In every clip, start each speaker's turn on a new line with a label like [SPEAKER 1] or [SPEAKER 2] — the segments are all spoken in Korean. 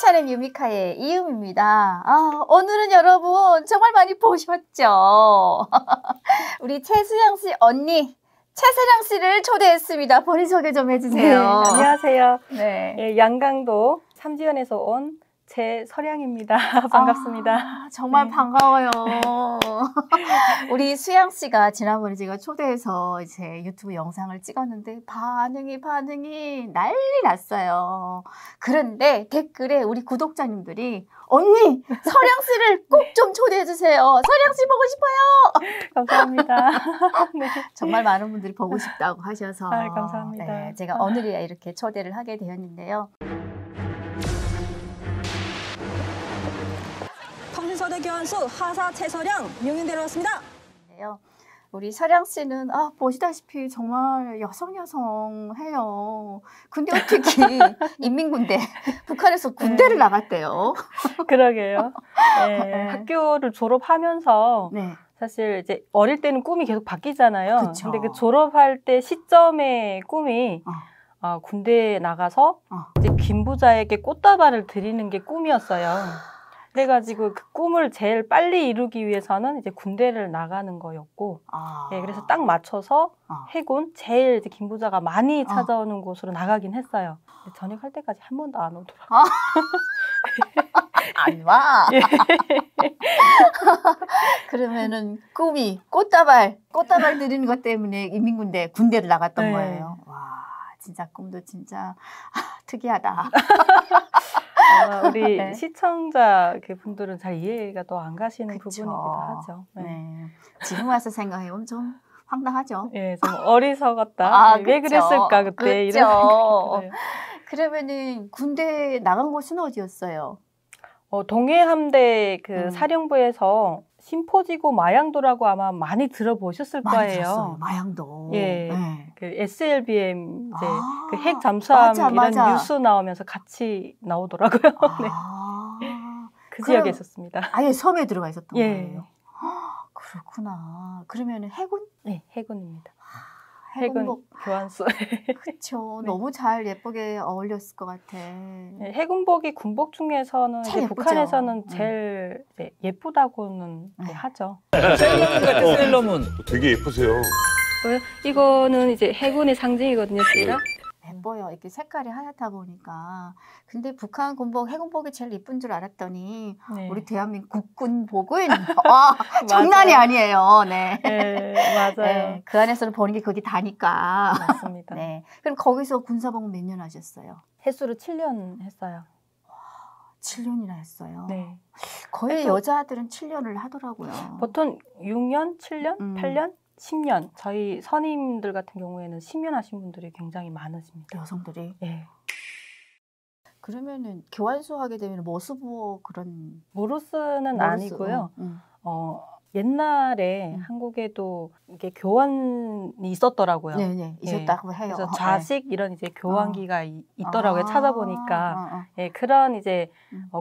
[SPEAKER 1] 차례 유미카의 이음입니다. 오늘은 여러분 정말 많이 보셨죠? 우리 최수영 씨 언니 최세령 씨를 초대했습니다. 본인 소개 좀 해주세요.
[SPEAKER 2] 네, 안녕하세요.
[SPEAKER 1] 네.
[SPEAKER 2] 예, 양강도 삼지연에서 온 최서량입니다. 반갑습니다.
[SPEAKER 1] 정말
[SPEAKER 2] 네.
[SPEAKER 1] 반가워요. 우리 수양 씨가 지난번에 제가 초대해서 이제 유튜브 영상을 찍었는데 반응이 난리 났어요. 그런데 댓글에 우리 구독자님들이 언니 서량 씨를 꼭 좀 초대해 주세요. 서량 씨 보고 싶어요.
[SPEAKER 2] 감사합니다. 네.
[SPEAKER 1] 정말 많은 분들이 보고 싶다고 하셔서
[SPEAKER 2] 감사합니다.
[SPEAKER 1] 네, 제가 오늘이야 이렇게 초대를 하게 되었는데요.
[SPEAKER 3] 평신서대 교환수 하사 최서량 명인대로 왔습니다.
[SPEAKER 1] 우리 서량 씨는 보시다시피 정말 여성해요. 근데 어떻게 인민군대, 북한에서 군대를 나갔대요.
[SPEAKER 2] 그러게요. 네, 학교를 졸업하면서
[SPEAKER 1] 네.
[SPEAKER 2] 사실 이제 어릴 때는 꿈이 계속 바뀌잖아요.
[SPEAKER 1] 그쵸.
[SPEAKER 2] 근데 그 졸업할 때 시점의 꿈이 군대에 나가서 이제 김부자에게 꽃다발을 드리는 게 꿈이었어요. 그래가지고 그 꿈을 제일 빨리 이루기 위해서는 이제 군대를 나가는 거였고, 예, 그래서 딱 맞춰서 해군 제일 이제 김부자가 많이 찾아오는 곳으로 나가긴 했어요. 근데 전역할 때까지 한 번도 안 오더라고요.
[SPEAKER 1] 안 와.
[SPEAKER 2] 예.
[SPEAKER 1] 그러면은 꿈이 꽃다발 드리는 것 때문에 인민군대 군대를 나갔던
[SPEAKER 2] 네.
[SPEAKER 1] 거예요. 와, 진짜 꿈도 진짜 특이하다.
[SPEAKER 2] 우리
[SPEAKER 1] 네.
[SPEAKER 2] 시청자 분들은 잘 이해가 또 안 가시는
[SPEAKER 1] 그쵸.
[SPEAKER 2] 부분이기도 하죠. 네.
[SPEAKER 1] 네. 지금 와서 생각해보면 좀 황당하죠.
[SPEAKER 2] 예, 좀 어리석었다. 왜
[SPEAKER 1] 그쵸.
[SPEAKER 2] 그랬을까 그때
[SPEAKER 1] 그쵸.
[SPEAKER 2] 이런 생각이 들어요.
[SPEAKER 1] 그러면은 군대 나간 곳은 어디였어요?
[SPEAKER 2] 동해함대
[SPEAKER 1] 음.
[SPEAKER 2] 사령부에서 신포지구 마양도라고 아마 많이 들어보셨을
[SPEAKER 1] 많이
[SPEAKER 2] 거예요.
[SPEAKER 1] 들었어요. 마양도.
[SPEAKER 2] 예,
[SPEAKER 1] 네.
[SPEAKER 2] 그 SLBM 이제
[SPEAKER 1] 아,
[SPEAKER 2] 그 핵 잠수함
[SPEAKER 1] 맞아,
[SPEAKER 2] 이런
[SPEAKER 1] 맞아.
[SPEAKER 2] 뉴스 나오면서 같이 나오더라고요. 네. 그
[SPEAKER 1] 그럼
[SPEAKER 2] 지역에 있었습니다.
[SPEAKER 1] 아예 섬에 들어가 있었던
[SPEAKER 2] 예.
[SPEAKER 1] 거예요. 그렇구나. 그러면 해군?
[SPEAKER 2] 네, 해군입니다.
[SPEAKER 1] 해군복.
[SPEAKER 2] 해군 교환수.
[SPEAKER 1] 그쵸.
[SPEAKER 2] 네.
[SPEAKER 1] 너무 잘 예쁘게 어울렸을 것 같아.
[SPEAKER 2] 네, 해군복이 군복 중에서는
[SPEAKER 1] 참
[SPEAKER 2] 이제
[SPEAKER 1] 예쁘죠.
[SPEAKER 2] 북한에서는 제일 이제 예쁘다고는 이제 하죠.
[SPEAKER 4] 셀러문 같아, 셀러문.
[SPEAKER 5] 되게 예쁘세요.
[SPEAKER 2] 이거는 이제 해군의 상징이거든요, 씨랑.
[SPEAKER 1] 예뻐요. 이렇게 색깔이 하얗다 보니까. 근데 북한 군복, 해군복이 제일 예쁜 줄 알았더니
[SPEAKER 2] 네.
[SPEAKER 1] 우리 대한민국 국군복은 장난이 아니에요. 네.
[SPEAKER 2] 네, 맞아요.
[SPEAKER 1] 네, 그 안에서는 보는 게 그게 다니까.
[SPEAKER 2] 맞습니다.
[SPEAKER 1] 네. 그럼 거기서 군사복무 몇 년 하셨어요?
[SPEAKER 2] 횟수로 7년 했어요.
[SPEAKER 1] 7년이나 했어요.
[SPEAKER 2] 네.
[SPEAKER 1] 거의
[SPEAKER 2] 그래서-
[SPEAKER 1] 여자들은 7년을 하더라고요.
[SPEAKER 2] 보통 6년, 7년,
[SPEAKER 1] 음.
[SPEAKER 2] 8년, 10년. 저희 선임들 같은 경우에는 10년 하신 분들이 굉장히 많으십니다.
[SPEAKER 1] 여성들이.
[SPEAKER 2] 예.
[SPEAKER 1] 그러면은 교환수 하게 되면 모수부 그런
[SPEAKER 2] 모르스는
[SPEAKER 1] 모르스,
[SPEAKER 2] 아니고요. 옛날에
[SPEAKER 1] 음.
[SPEAKER 2] 한국에도 이게 교환이 있었더라고요.
[SPEAKER 1] 네네 있었다고 해요.
[SPEAKER 2] 그래서 좌식 이런 이제 교환기가 있더라고요. 찾아보니까. 예, 그런 이제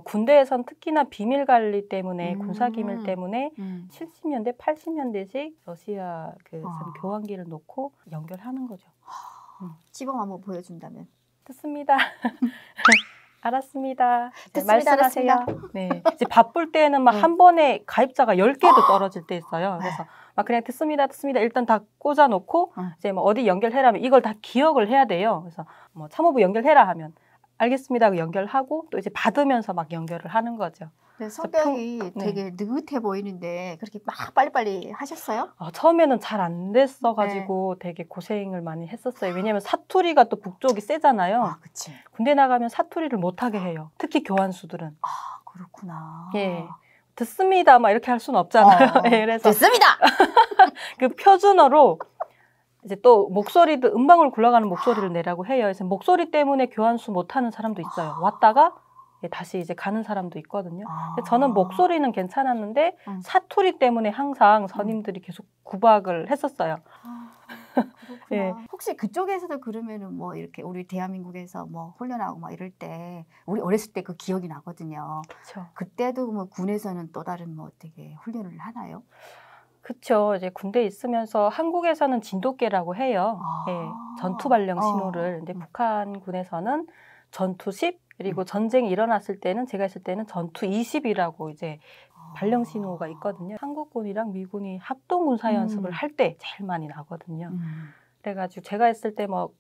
[SPEAKER 2] 군대에선 특히나 비밀 관리 때문에 군사 기밀 때문에 70년대, 80년대식 러시아 교환기를 놓고 연결하는 거죠.
[SPEAKER 1] 시범 한번 보여준다면.
[SPEAKER 2] 듣습니다. 알았습니다.
[SPEAKER 1] 듣습니다.
[SPEAKER 2] 말씀하세요. 네. 이제 바쁠 때는 막 한 번에 가입자가 10개도 떨어질 때 있어요. 그래서 막 그냥 듣습니다. 일단 다 꽂아놓고 이제 뭐 어디 연결해라면 이걸 다 기억을 해야 돼요. 그래서 뭐 참모부 연결해라 하면 알겠습니다 하고 연결하고 또 이제 받으면서 막 연결을 하는 거죠.
[SPEAKER 1] 네, 성격이 되게 느긋해 보이는데 그렇게 막 빨리빨리 하셨어요?
[SPEAKER 2] 처음에는 잘 안 됐어가지고 되게 고생을 많이 했었어요. 왜냐면 사투리가 또 북쪽이 세잖아요.
[SPEAKER 1] 그치.
[SPEAKER 2] 군대 나가면 사투리를 못하게 해요. 특히 교환수들은.
[SPEAKER 1] 그렇구나.
[SPEAKER 2] 예. 듣습니다. 막 이렇게 할 수는 없잖아요. 예, 그래서
[SPEAKER 1] 됐습니다.
[SPEAKER 2] 그 표준어로 이제 또 목소리도 음방울 굴러가는 목소리를 내라고 해요. 그래서 목소리 때문에 교환수 못하는 사람도 있어요. 왔다가 다시 이제 가는 사람도 있거든요. 근데 저는 목소리는 괜찮았는데 사투리 때문에 항상 선임들이 계속 구박을 했었어요.
[SPEAKER 1] 그렇구나.
[SPEAKER 2] 예.
[SPEAKER 1] 혹시 그쪽에서도 그러면은 뭐 이렇게 우리 대한민국에서 뭐 훈련하고 막 이럴 때 우리 어렸을 때 그 기억이 나거든요.
[SPEAKER 2] 그렇죠.
[SPEAKER 1] 그때도 뭐 군에서는 또 다른 뭐 어떻게 훈련을 하나요?
[SPEAKER 2] 그렇죠. 이제 군대에 있으면서 한국에서는 진돗개라고 해요. 예, 전투 발령 신호를. 근데 북한군에서는 전투 10 그리고 전쟁이 일어났을 때는 제가 있을 때는 전투 20이라고 이제 발령 신호가 있거든요. 한국군이랑 미군이 합동 군사 연습을 할 때 제일 많이 나거든요. 그래가지고 제가 있을 때 뭐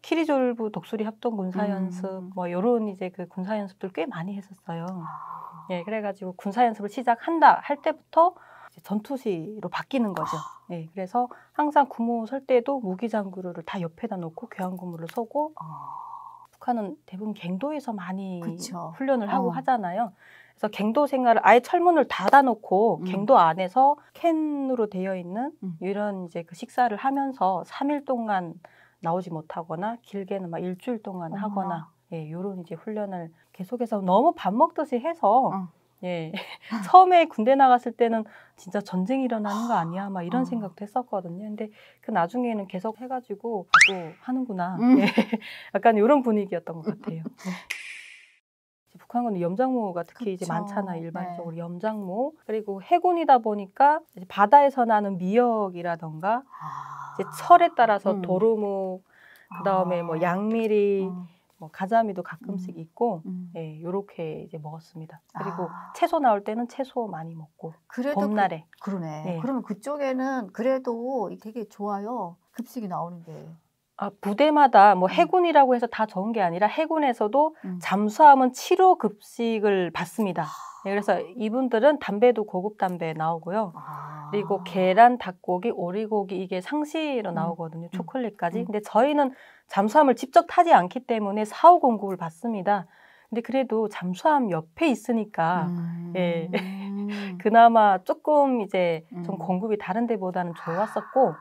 [SPEAKER 2] 키리졸브 독수리 합동 군사 연습 뭐 요런 이제 그 군사 연습들 꽤 많이 했었어요. 예, 그래가지고 군사 연습을 시작한다 할 때부터 이제 전투시로 바뀌는 거죠. 예, 그래서 항상 구모 설 때도 무기 장구를 다 옆에다 놓고 교환구무를 서고 북한은 대부분 갱도에서 많이
[SPEAKER 1] 그쵸.
[SPEAKER 2] 훈련을 하고 하잖아요. 그래서 갱도 생활을 아예 철문을 닫아놓고 갱도 안에서 캔으로 되어 있는 이런 이제 그 식사를 하면서 3일 동안 나오지 못하거나 길게는 막 일주일 동안 하거나 예, 요런 이제 훈련을 계속해서 너무 밥 먹듯이 해서 예, 처음에 군대 나갔을 때는 진짜 전쟁이 일어나는 거 아니야? 막 이런 생각도 했었거든요. 근데 그 나중에는 계속 해가지고 또 하는구나. 예, 약간 이런 분위기였던 것 같아요. 북한군은 염장모가 특히 이제 많잖아요. 일반적으로 네. 염장모 그리고 해군이다 보니까 이제 바다에서 나는 미역이라던가 이제 철에 따라서 도루묵 그다음에 뭐 양미리 뭐 가자미도 가끔씩 있고 예, 요렇게 이제 먹었습니다. 그리고 채소 나올 때는 채소 많이 먹고 봄날에
[SPEAKER 1] 그러네.
[SPEAKER 2] 네.
[SPEAKER 1] 그러면 그쪽에는 그래도 되게 좋아요. 급식이 나오는 게.
[SPEAKER 2] 아, 부대마다 뭐 해군이라고 해서 다 적은 게 아니라 해군에서도 잠수함은 7호 급식을 받습니다. 네, 그래서 이분들은 담배도 고급 담배 나오고요. 그리고 계란, 닭고기, 오리고기 이게 상시로 나오거든요. 초콜릿까지. 근데 저희는 잠수함을 직접 타지 않기 때문에 4호 공급을 받습니다. 근데 그래도 잠수함 옆에 있으니까 예. 그나마 조금 이제 좀 공급이 다른 데보다는 좋았었고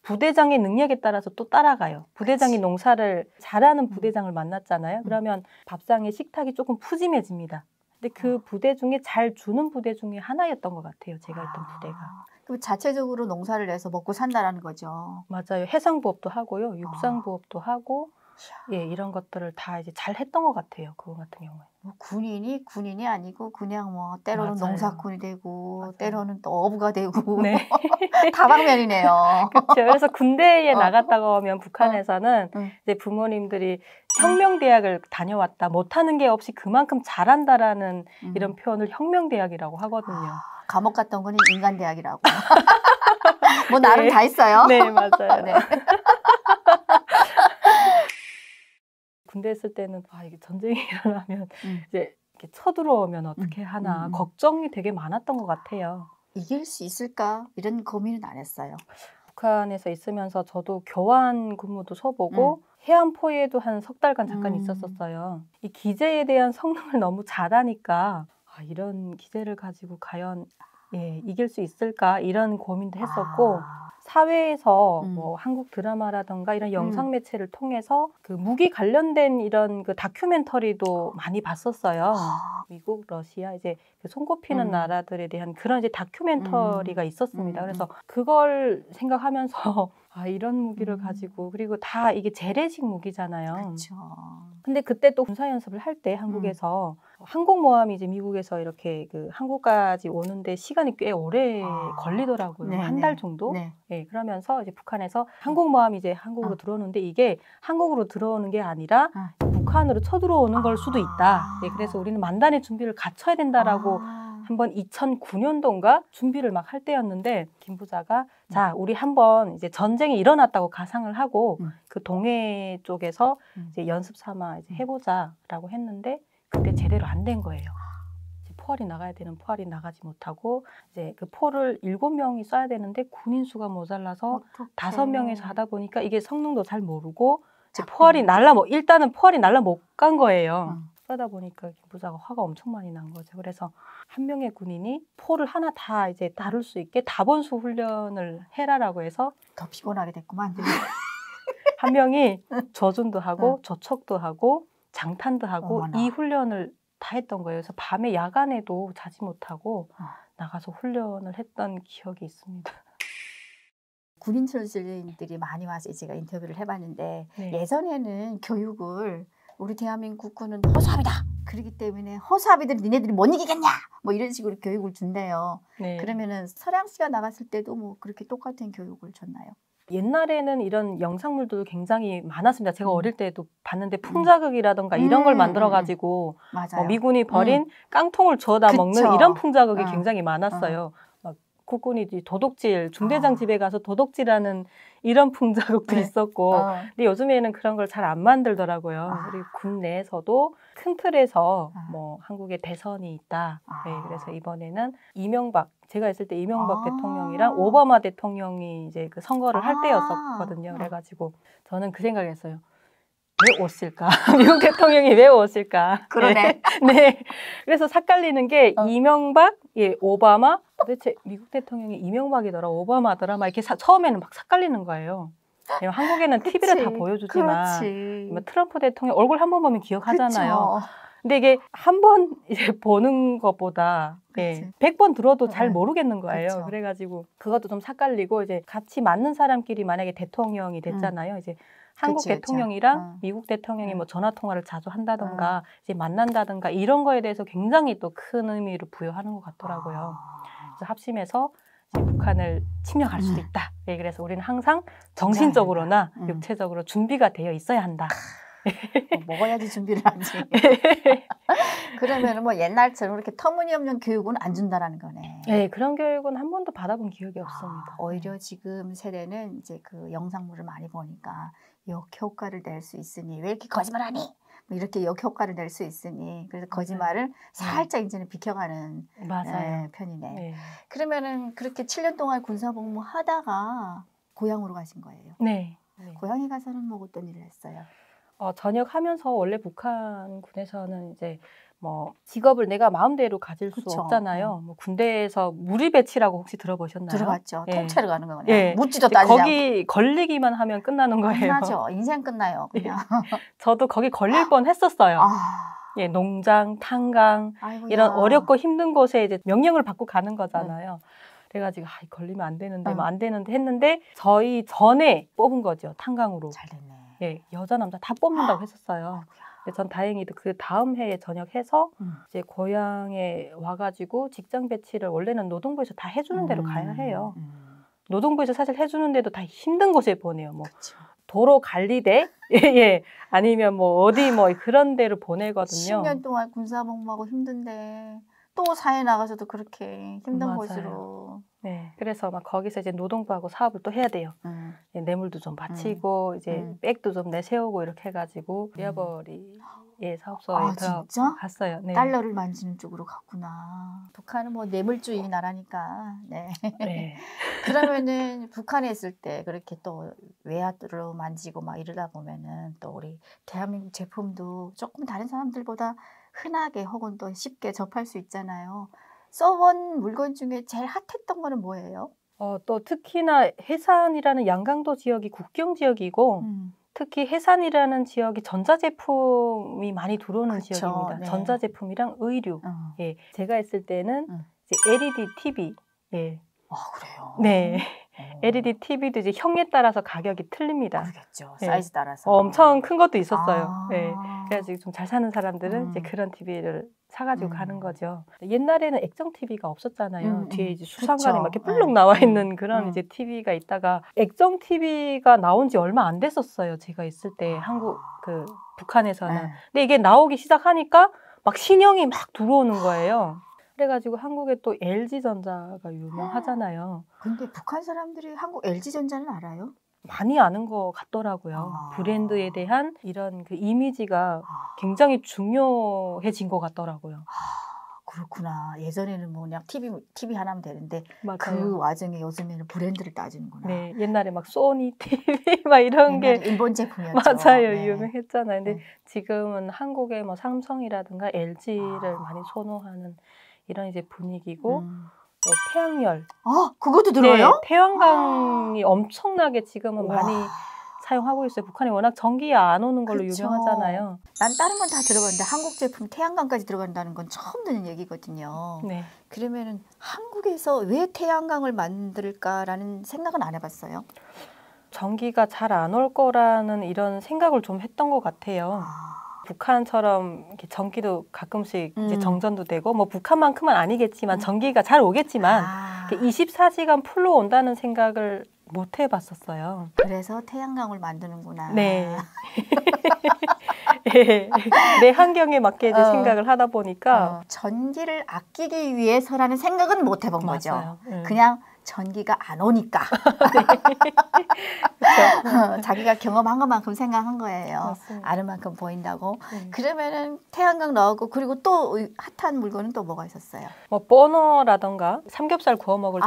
[SPEAKER 2] 부대장의 능력에 따라서 또 따라가요. 부대장이 그치. 농사를 잘하는 부대장을 만났잖아요. 그러면 밥상에 식탁이 조금 푸짐해집니다. 근데 그 부대 중에 잘 주는 부대 중에 하나였던 것 같아요. 제가 있던 부대가.
[SPEAKER 1] 그럼 자체적으로 농사를 해서 먹고 산다라는 거죠.
[SPEAKER 2] 맞아요. 해상부업도 하고요. 육상부업도 하고 예, 이런 것들을 다 이제 잘 했던 것 같아요. 그거 같은 경우에.
[SPEAKER 1] 뭐 군인이 아니고 그냥 뭐 때로는
[SPEAKER 2] 맞아요.
[SPEAKER 1] 농사꾼이 되고
[SPEAKER 2] 맞아요.
[SPEAKER 1] 때로는 또 어부가 되고
[SPEAKER 2] 네.
[SPEAKER 1] 다방면이네요.
[SPEAKER 2] 그렇죠. 그래서 군대에 나갔다가 오면 북한에서는 이제 부모님들이 혁명대학을 다녀왔다. 못하는 게 없이 그만큼 잘한다라는 이런 표현을 혁명대학이라고 하거든요.
[SPEAKER 1] 감옥 갔던 거는 인간대학이라고. 뭐 나름
[SPEAKER 2] 네.
[SPEAKER 1] 다 있어요.
[SPEAKER 2] 네, 맞아요.
[SPEAKER 1] 네.
[SPEAKER 2] 군대 있을 때는 이게 전쟁이 일어나면 이제 이렇게 쳐들어오면 어떻게 하나 걱정이 되게 많았던 것 같아요.
[SPEAKER 1] 이길 수 있을까? 이런 고민은 안 했어요.
[SPEAKER 2] 북한에서 있으면서 저도 교환 근무도 서보고 해안포에도 한 석 달간 잠깐 있었었어요. 이 기제에 대한 성능을 너무 잘하니까 이런 기제를 가지고 과연 예, 이길 수 있을까 이런 고민도 했었고 사회에서 뭐 한국 드라마라든가 이런 영상 매체를 통해서 그 무기 관련된 이런 그 다큐멘터리도 많이 봤었어요. 미국, 러시아 이제 그 손꼽히는 나라들에 대한 그런 이제 다큐멘터리가 있었습니다. 그래서 그걸 생각하면서 이런 무기를 가지고 그리고 다 이게 재래식 무기잖아요.
[SPEAKER 1] 그렇죠.
[SPEAKER 2] 근데 그때 또 군사 연습을 할 때 한국에서 항공모함이 이제 미국에서 이렇게 그 한국까지 오는데 시간이 꽤 오래 걸리더라고요. 한 달 정도.
[SPEAKER 1] 네.
[SPEAKER 2] 네, 그러면서 이제 북한에서 항공모함이 이제 한국으로 들어오는데 이게 한국으로 들어오는 게 아니라 북한으로 쳐들어오는 걸 수도 있다. 네, 그래서 우리는 만반의 준비를 갖춰야 된다라고 한번 2009년도인가 준비를 막 할 때였는데 김 부사가 자 우리 한번 이제 전쟁이 일어났다고 가상을 하고 그 동해 쪽에서 이제 연습 삼아 이제 해보자라고 했는데 그때 제대로 안 된 거예요. 포알이 나가야 되는 포알이 나가지 못하고 이제 그 포를 7명이 쏴야 되는데 군인 수가 모자라서 5명에서 하다 보니까 이게 성능도 잘 모르고 포알이 일단은 포알이 날라 못 간 거예요. 그러다 보니까 김 부사가 화가 엄청 많이 난 거죠. 그래서 한 명의 군인이 포를 하나 다 이제 다룰 수 있게 다본수 훈련을 해라라고 해서
[SPEAKER 1] 더 피곤하게 됐구만.
[SPEAKER 2] 한 명이 저준도 하고 조척도 하고 장탄도 하고 이 훈련을 다 했던 거예요. 그래서 밤에 야간에도 자지 못하고 나가서 훈련을 했던 기억이 있습니다.
[SPEAKER 1] 군인 출신들이 많이 와서 제가 인터뷰를 해봤는데
[SPEAKER 2] 네.
[SPEAKER 1] 예전에는 교육을 우리 대한민국 군은 허수아비다. 그렇기 때문에 허수아비들 니네들이 못 이기겠냐? 뭐 이런 식으로 교육을 준대요.
[SPEAKER 2] 네.
[SPEAKER 1] 그러면은 서량 씨가 나갔을 때도 뭐 그렇게 똑같은 교육을 줬나요?
[SPEAKER 2] 옛날에는 이런 영상물도 굉장히 많았습니다. 제가 어릴 때도 봤는데 풍자극이라던가 이런 걸 만들어가지고 미군이 버린 깡통을 주워다 먹는 이런 풍자극이 굉장히 많았어요. 막 국군이 도둑질, 중대장 집에 가서 도둑질하는 이런 풍자극도 있었고 근데 요즘에는 그런 걸 잘 안 만들더라고요. 그리고 군 내에서도 큰 틀에서 뭐 한국에 대선이 있다. 네, 그래서 이번에는 이명박, 제가 있을 때 이명박 대통령이랑 오바마 대통령이 이제 그 선거를 할 때였었거든요. 그래가지고 저는 그 생각을 했어요. 왜 왔을까? 미국 대통령이 왜 왔을까?
[SPEAKER 1] 그러네.
[SPEAKER 2] 네. 그래서 삭갈리는 게 이명박, 오바마, 도대체 미국 대통령이 이명박이더라, 오바마더라, 막 이렇게 처음에는 막 삭갈리는 거예요. 한국에는 TV를 다 보여주지만 트럼프 대통령 얼굴 한 번 보면 기억하잖아요. 근데 이게 한 번 이제 보는 것보다 100번 들어도 잘 모르겠는 거예요. 그래가지고 그것도 좀 삭갈리고 이제 같이 맞는 사람끼리 만약에 대통령이 됐잖아요. 이제 한국 대통령이랑 미국 대통령이 뭐 전화 통화를 자주 한다던가 이제 만난다던가 이런 거에 대해서 굉장히 또 큰 의미를 부여하는 것 같더라고요. 그래서 합심해서 이제 북한을 침략할 수도 있다. 그래서 우리는 항상 정신적으로나 육체적으로 준비가 되어 있어야 한다.
[SPEAKER 1] 먹어야지 준비를 하지. 그러면 뭐 옛날처럼 이렇게 터무니없는 교육은 안 준다라는 거네.
[SPEAKER 2] 네, 그런 교육은 한 번도 받아본 기억이 없습니다.
[SPEAKER 1] 오히려 지금 세대는 이제 그 영상물을 많이 보니까 역효과를 낼 수 있으니 왜 이렇게 거짓말하니? 뭐 이렇게 역효과를 낼 수 있으니 그래서 거짓말을 살짝 이제는 비켜가는 편이네. 네. 그러면은 그렇게 7년 동안 군사복무 하다가 고향으로 가신 거예요?
[SPEAKER 2] 네.
[SPEAKER 1] 고향에 가서는 뭐 어떤 일을 했어요?
[SPEAKER 2] 전역하면서 원래 북한군에서는 이제 뭐 직업을 내가 마음대로 가질 수 없잖아요. 뭐 군대에서 무리 배치라고 혹시 들어보셨나요?
[SPEAKER 1] 들어봤죠. 통째로 가는 거네요. 묻지도 따지지
[SPEAKER 2] 거기 걸리기만 하면 끝나는 거예요.
[SPEAKER 1] 끝나죠. 인생 끝나요. 그냥.
[SPEAKER 2] 저도 거기 걸릴 뻔 했었어요. 농장, 탄강 이런 어렵고 힘든 곳에 이제 명령을 받고 가는 거잖아요. 그래가지고 걸리면 안 되는데 뭐 안 되는데 했는데 저희 전에 뽑은 거죠. 탄강으로.
[SPEAKER 1] 잘 됐네.
[SPEAKER 2] 여자 남자 다 뽑는다고 했었어요. 근데 전 다행히도 그 다음 해에 전역해서 이제 고향에 와가지고 직장 배치를 원래는 노동부에서 다 해주는 대로 가야 해요. 노동부에서 사실 해주는데도 다 힘든 곳에 보내요. 뭐 도로 관리대, 아니면 뭐 어디 뭐 그런 데로 보내거든요.
[SPEAKER 1] 10년 동안 군사복무하고 힘든데 또 사회 나가서도 그렇게 힘든 곳으로.
[SPEAKER 2] 네, 그래서 막 거기서 이제 노동부하고 사업을 또 해야 돼요. 뇌물도 좀 바치고 이제 백도 좀 내세우고 이렇게 해가지고 리아버리 사업소에 들어갔어요. 네.
[SPEAKER 1] 달러를 만지는 쪽으로 갔구나. 북한은 뭐 뇌물주의 나라니까. 네. 그러면은 북한에 있을 때 그렇게 또 외화들로 만지고 막 이러다 보면은 또 우리 대한민국 제품도 조금 다른 사람들보다 흔하게 혹은 또 쉽게 접할 수 있잖아요. 써본 물건 중에 제일 핫했던 거는 뭐예요?
[SPEAKER 2] 또 특히나 해산이라는 양강도 지역이 국경 지역이고 특히 해산이라는 지역이 전자제품이 많이 들어오는 지역입니다. 전자제품이랑 의류. 제가 있을 때는 이제 LED TV.
[SPEAKER 1] 그래요?
[SPEAKER 2] 네. LED TV도 이제 형에 따라서 가격이 틀립니다.
[SPEAKER 1] 그렇겠죠. 사이즈 따라서.
[SPEAKER 2] 엄청 큰 것도 있었어요. 그래가지고 좀 잘 사는 사람들은 이제 그런 TV를 사가지고 가는 거죠. 옛날에는 액정 TV가 없었잖아요. 뒤에 이제 수상관이 막 이렇게 뿔룩 나와 있는 그런 이제 TV가 있다가 액정 TV가 나온 지 얼마 안 됐었어요. 제가 있을 때 북한에서는. 근데 이게 나오기 시작하니까 막 신형이 막 들어오는 거예요. 그래가지고 한국에 또 LG전자가 유명하잖아요.
[SPEAKER 1] 근데 북한 사람들이 한국 LG전자는 알아요?
[SPEAKER 2] 많이 아는 것 같더라고요. 브랜드에 대한 이런 그 이미지가 굉장히 중요해진 것 같더라고요.
[SPEAKER 1] 그렇구나. 예전에는 뭐 그냥 TV 하나면 되는데
[SPEAKER 2] 맞아요.
[SPEAKER 1] 그 와중에 요즘에는 브랜드를 따지는구나.
[SPEAKER 2] 네, 옛날에 막 소니 TV 막 이런 게
[SPEAKER 1] 일본 제품이었죠.
[SPEAKER 2] 맞아요, 유명했잖아요. 근데 지금은 한국의 뭐 삼성이라든가 LG를 많이 선호하는 이런 이제 분위기고 또 태양열.
[SPEAKER 1] 그것도 들어요?
[SPEAKER 2] 네, 태양광이 엄청나게 지금은 많이 사용하고 있어요. 북한이 워낙 전기 안 오는 걸로 유명하잖아요.
[SPEAKER 1] 난 다른 건 다 들어봤는데 한국 제품 태양광까지 들어간다는 건 처음 듣는 얘기거든요.
[SPEAKER 2] 네.
[SPEAKER 1] 그러면은 한국에서 왜 태양광을 만들까라는 생각은 안 해봤어요?
[SPEAKER 2] 전기가 잘 안 올 거라는 이런 생각을 좀 했던 것 같아요. 북한처럼 이렇게 전기도 가끔씩 이제 정전도 되고 뭐 북한만큼은 아니겠지만 전기가 잘 오겠지만 24시간 풀로 온다는 생각을 못 해봤었어요.
[SPEAKER 1] 그래서 태양광을 만드는구나.
[SPEAKER 2] 네. 네. 내 환경에 맞게 이제 생각을 하다 보니까
[SPEAKER 1] 전기를 아끼기 위해서라는 생각은 못 해본 거죠.
[SPEAKER 2] 맞아요.
[SPEAKER 1] 그냥 전기가 안 오니까. 자기가 경험한 것만큼 생각한 거예요.
[SPEAKER 2] 맞습니다.
[SPEAKER 1] 아는 만큼 보인다고. 그러면은 태양광 나오고 그리고 또 핫한 물건은 또 뭐가 있었어요?
[SPEAKER 2] 뭐 버너라던가 삼겹살 구워 먹을 때